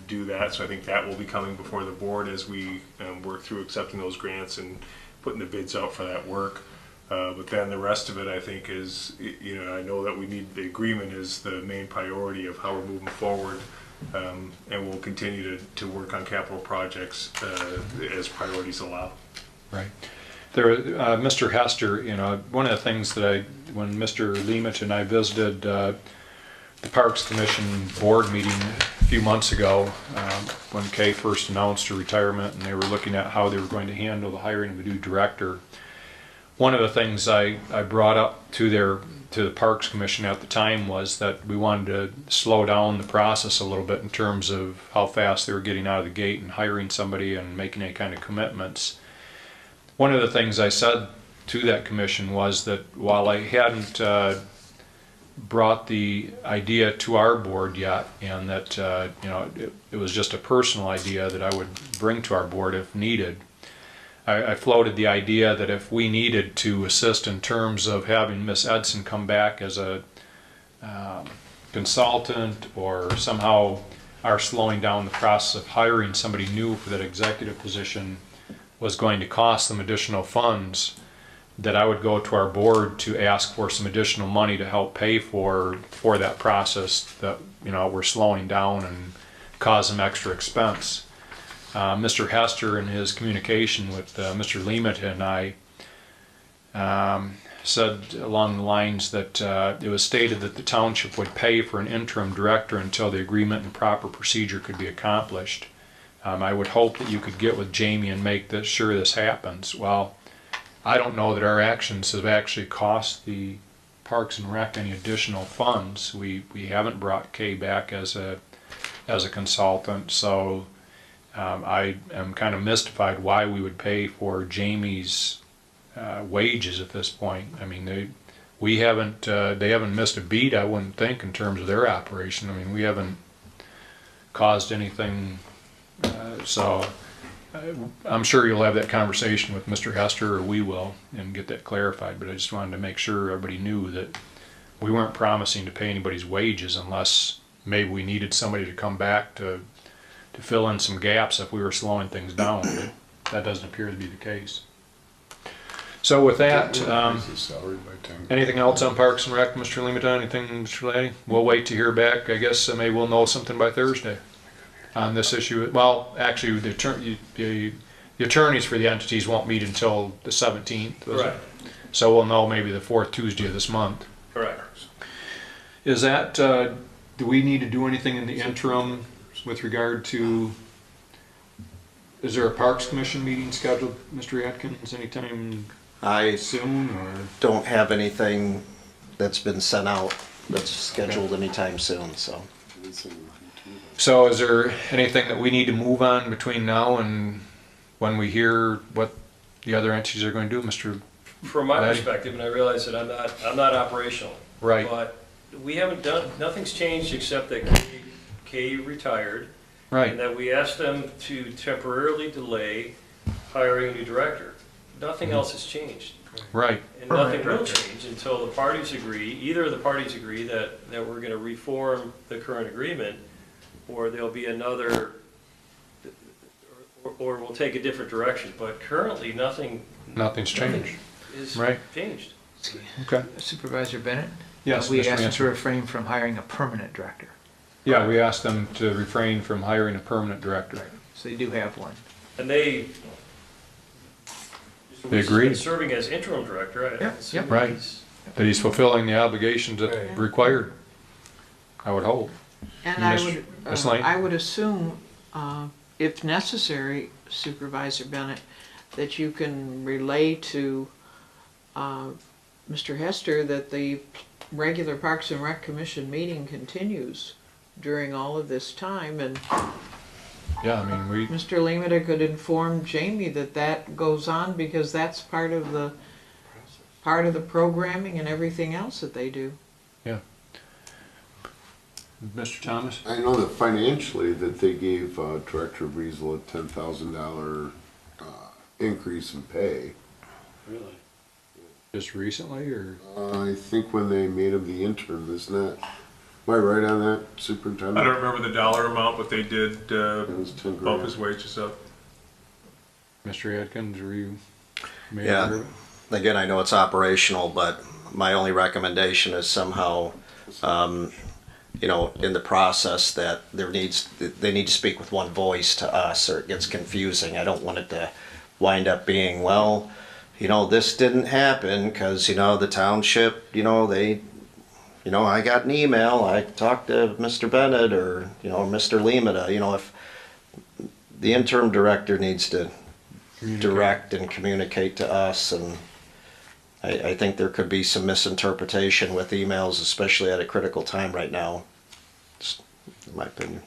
do that. So I think that will be coming before the board as we work through accepting those grants and putting the bids out for that work. But then the rest of it, I think, is, I know that we need, the agreement is the main priority of how we're moving forward. And we'll continue to work on capital projects as priorities allow. Right. There, Mr. Hester, one of the things that when Mr. Leamet and I visited the Parks Commission board meeting a few months ago, when Kay first announced her retirement and they were looking at how they were going to handle the hiring of a new director, one of the things I brought up to the Parks Commission at the time was that we wanted to slow down the process a little bit in terms of how fast they were getting out of the gate and hiring somebody and making any kind of commitments. One of the things I said to that commission was that while I hadn't brought the idea to our board yet, and that it was just a personal idea that I would bring to our board if needed, I floated the idea that if we needed to assist in terms of having Miss Edson come back as a consultant, or somehow our slowing down the process of hiring somebody new for that executive position was going to cost them additional funds, that I would go to our board to ask for some additional money to help pay for that process that we're slowing down and cause them extra expense. Mr. Hester, in his communication with Mr. Leamet and I, said along the lines that it was stated that the township would pay for an interim director until the agreement and proper procedure could be accomplished. I would hope that you could get with Jamie and make sure this happens. Well, I don't know that our actions have actually cost the Parks and Rec any additional funds. We haven't brought Kay back as a consultant, so I am kind of mystified why we would pay for Jamie's wages at this point. I mean, they haven't missed a beat, I wouldn't think, in terms of their operation. I mean, we haven't caused anything, so I'm sure you'll have that conversation with Mr. Hester, or we will, and get that clarified, but I just wanted to make sure everybody knew that we weren't promising to pay anybody's wages unless maybe we needed somebody to come back to fill in some gaps if we were slowing things down. But that doesn't appear to be the case. So with that, anything else on Parks and Rec, Mr. Limita? Anything, Mr. Lady? We'll wait to hear back. I guess maybe we'll know something by Thursday on this issue. Well, actually, the attorneys for the entities won't meet until the 17th. Correct. So we'll know maybe the fourth Tuesday of this month. Correct. Is that, do we need to do anything in the interim with regard to, is there a Parks Commission meeting scheduled, Mr. Atkins, anytime I soon, or? don't have anything that's been sent out that's scheduled anytime soon, so. So is there anything that we need to move on between now and when we hear what the other entities are going to do, Mr. From my Laddie? perspective, and I realize that I'm not operational. Right. But we haven't done, nothing's changed except that Kay retired. Right. And that we asked them to temporarily delay hiring a new director. Nothing else has changed. Right. And nothing will change until the parties agree, either of the parties agree that we're gonna reform the current agreement, or there'll be another, or we'll take a different direction. But currently, Nothing's changed. is Right. changed. Okay. Supervisor Bennett? Yes, We Mr. asked them Mansell. to refrain from hiring a permanent director. Yeah, we asked them to refrain from hiring a permanent director. So they do have one. And they agreed. Serving as interim director, I Yep, assume yep. Right. he's- That he's fulfilling the obligations that Right. required, I would hope. And Ms. Lane? I would assume, if necessary, Supervisor Bennett, that you can relay to Mr. Hester that the regular Parks and Rec Commission meeting continues during all of this time, and Yeah, I mean, we, Mr. Limita could inform Jamie that that goes on because that's part of the programming and everything else that they do. yeah. Mr. Thomas? I know that financially that they gave Director Breezel a $10,000 increase in pay. Really? Just recently, or? I think when they made him the interim, isn't that, am I right on that, Superintendent? I don't remember the dollar amount, but they did It was 10 bump grand. his wages up. Mr. Atkins, were you made Yeah. aware of it? Again, I know it's operational, but my only recommendation is somehow, in the process that they need to speak with one voice to us, or it gets confusing. I don't want it to wind up being, well, this didn't happen because, the township, I got an email, I talked to Mr. Bennett or, Mr. Limita, if the interim director needs to direct and communicate to us, and I think there could be some misinterpretation with emails, especially at a critical time right now. Just in my opinion.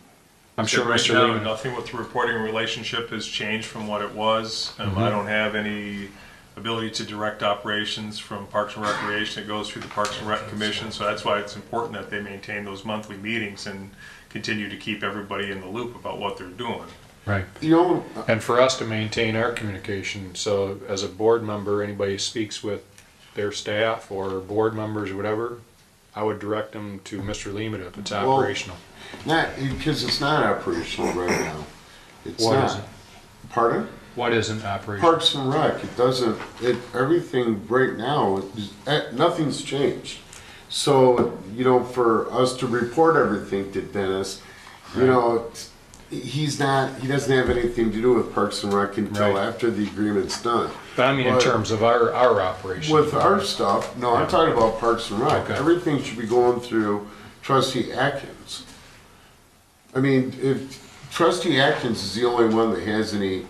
I'm sure Right Mr. now, Lehman. nothing with the reporting relationship has changed from what it was. I don't have any ability to direct operations from Parks and Recreation. It goes through the Parks and Rec Commission, so that's why it's important that they maintain those monthly meetings and continue to keep everybody in the loop about what they're doing. Right. And for us to maintain our communication, so as a board member, anybody who speaks with their staff or board members or whatever, I would direct them to Mr. Limita if it's Well, operational. Not, because it's not operational right now. It's What not. is it? Pardon? What isn't operational? Parks and Rec, everything right now, nothing's changed. So, for us to report everything to Dennis, he doesn't have anything to do with Parks and Rec until Right. after the agreement's done. But I mean in But terms of our operation. with our stuff, no, I'm talking about Parks and Rec. Okay. Everything should be going through Trustee Atkins. I mean, if Trustee Atkins is the only one that has any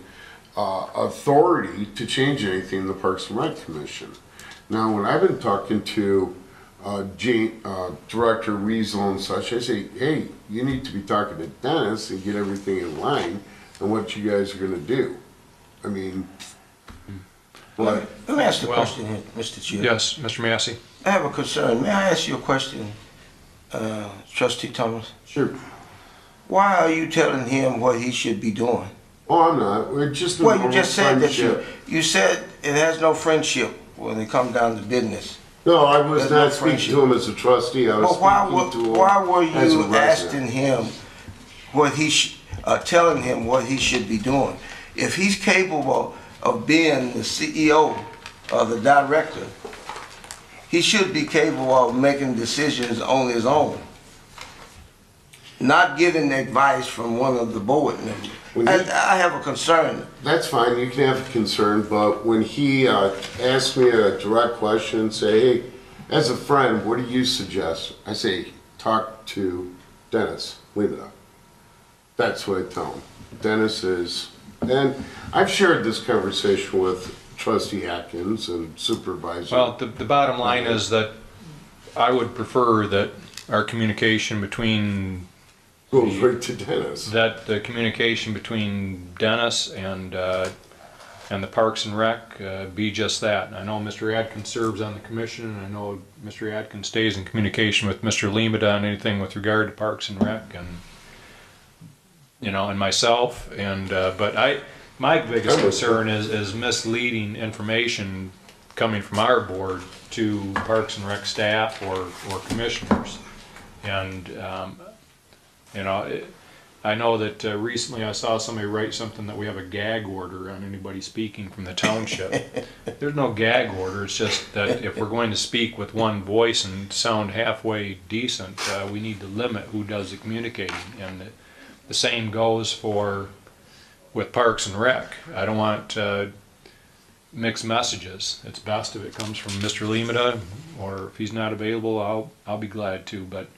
authority to change anything in the Parks and Rec Commission. Now, when I've been talking to Director Weasel and such, I say, hey, you need to be talking to Dennis and get everything in line and what you guys are gonna do. I mean, but Let me ask you a Well, question here, Mr. Chair. Yes, Mr. Massey. I have a concern. May I ask you a question, Trustee Thomas? sure. Why are you telling him what he should be doing? Oh, I'm not. We're just a Well, you normal just said that friendship. you said it has no friendship when it comes down to business. No, I was There's not no speaking friendship. to him as a trustee. I was But why speaking to him why were as a you resident. asking him what telling him what he should be doing? If he's capable of being the CEO or the director, he should be capable of making decisions on his own, not getting advice from one of the board members. When he- I have a concern. That's fine, you can have a concern, but when he asked me a direct question, say, hey, as a friend, what do you suggest? I say, talk to Dennis, leave it up. That's what I tell him. Dennis is, and I've shared this conversation with Trustee Atkins and Supervisor. Well, the bottom line is that I would prefer that our communication between Goes right to Dennis. that the communication between Dennis and the Parks and Rec be just that. And I know Mr. Atkins serves on the commission, and I know Mr. Atkins stays in communication with Mr. Limita on anything with regard to Parks and Rec, and and myself. And but my biggest concern is misleading information coming from our board to Parks and Rec staff or commissioners, and I know that recently I saw somebody write something that we have a gag order on anybody speaking from the township. There's no gag order, it's just that if we're going to speak with one voice and sound halfway decent, we need to limit who does the communicating. And the same goes with Parks and Rec. I don't want mixed messages. It's best if it comes from Mr. Limita, or if he's not available, I'll be glad to. But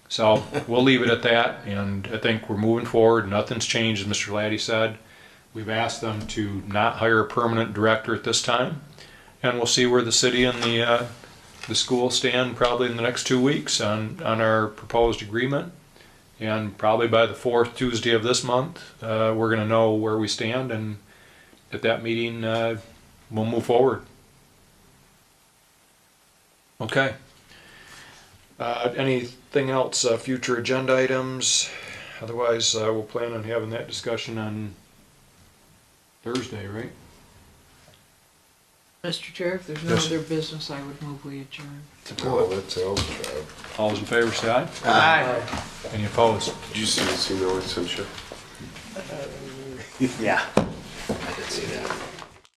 so we'll leave it at that, and I think we're moving forward. Nothing's changed, as Mr. Laddie said. We've asked them to not hire a permanent director at this time, and we'll see where the city and the school stand probably in the next 2 weeks on our proposed agreement. And probably by the 4th Tuesday of this month, we're going to know where we stand, and at that meeting, we'll move forward. Okay. Anything else, future agenda items? Otherwise, we'll plan on having that discussion on Thursday, right? Mr. Chair, if there's no Yes. other business, I would move we adjourn. Well, that sounds bad. All those in favor say aye. Aye. Any opposed? Did you see this email I sent you? Yeah. I did see that.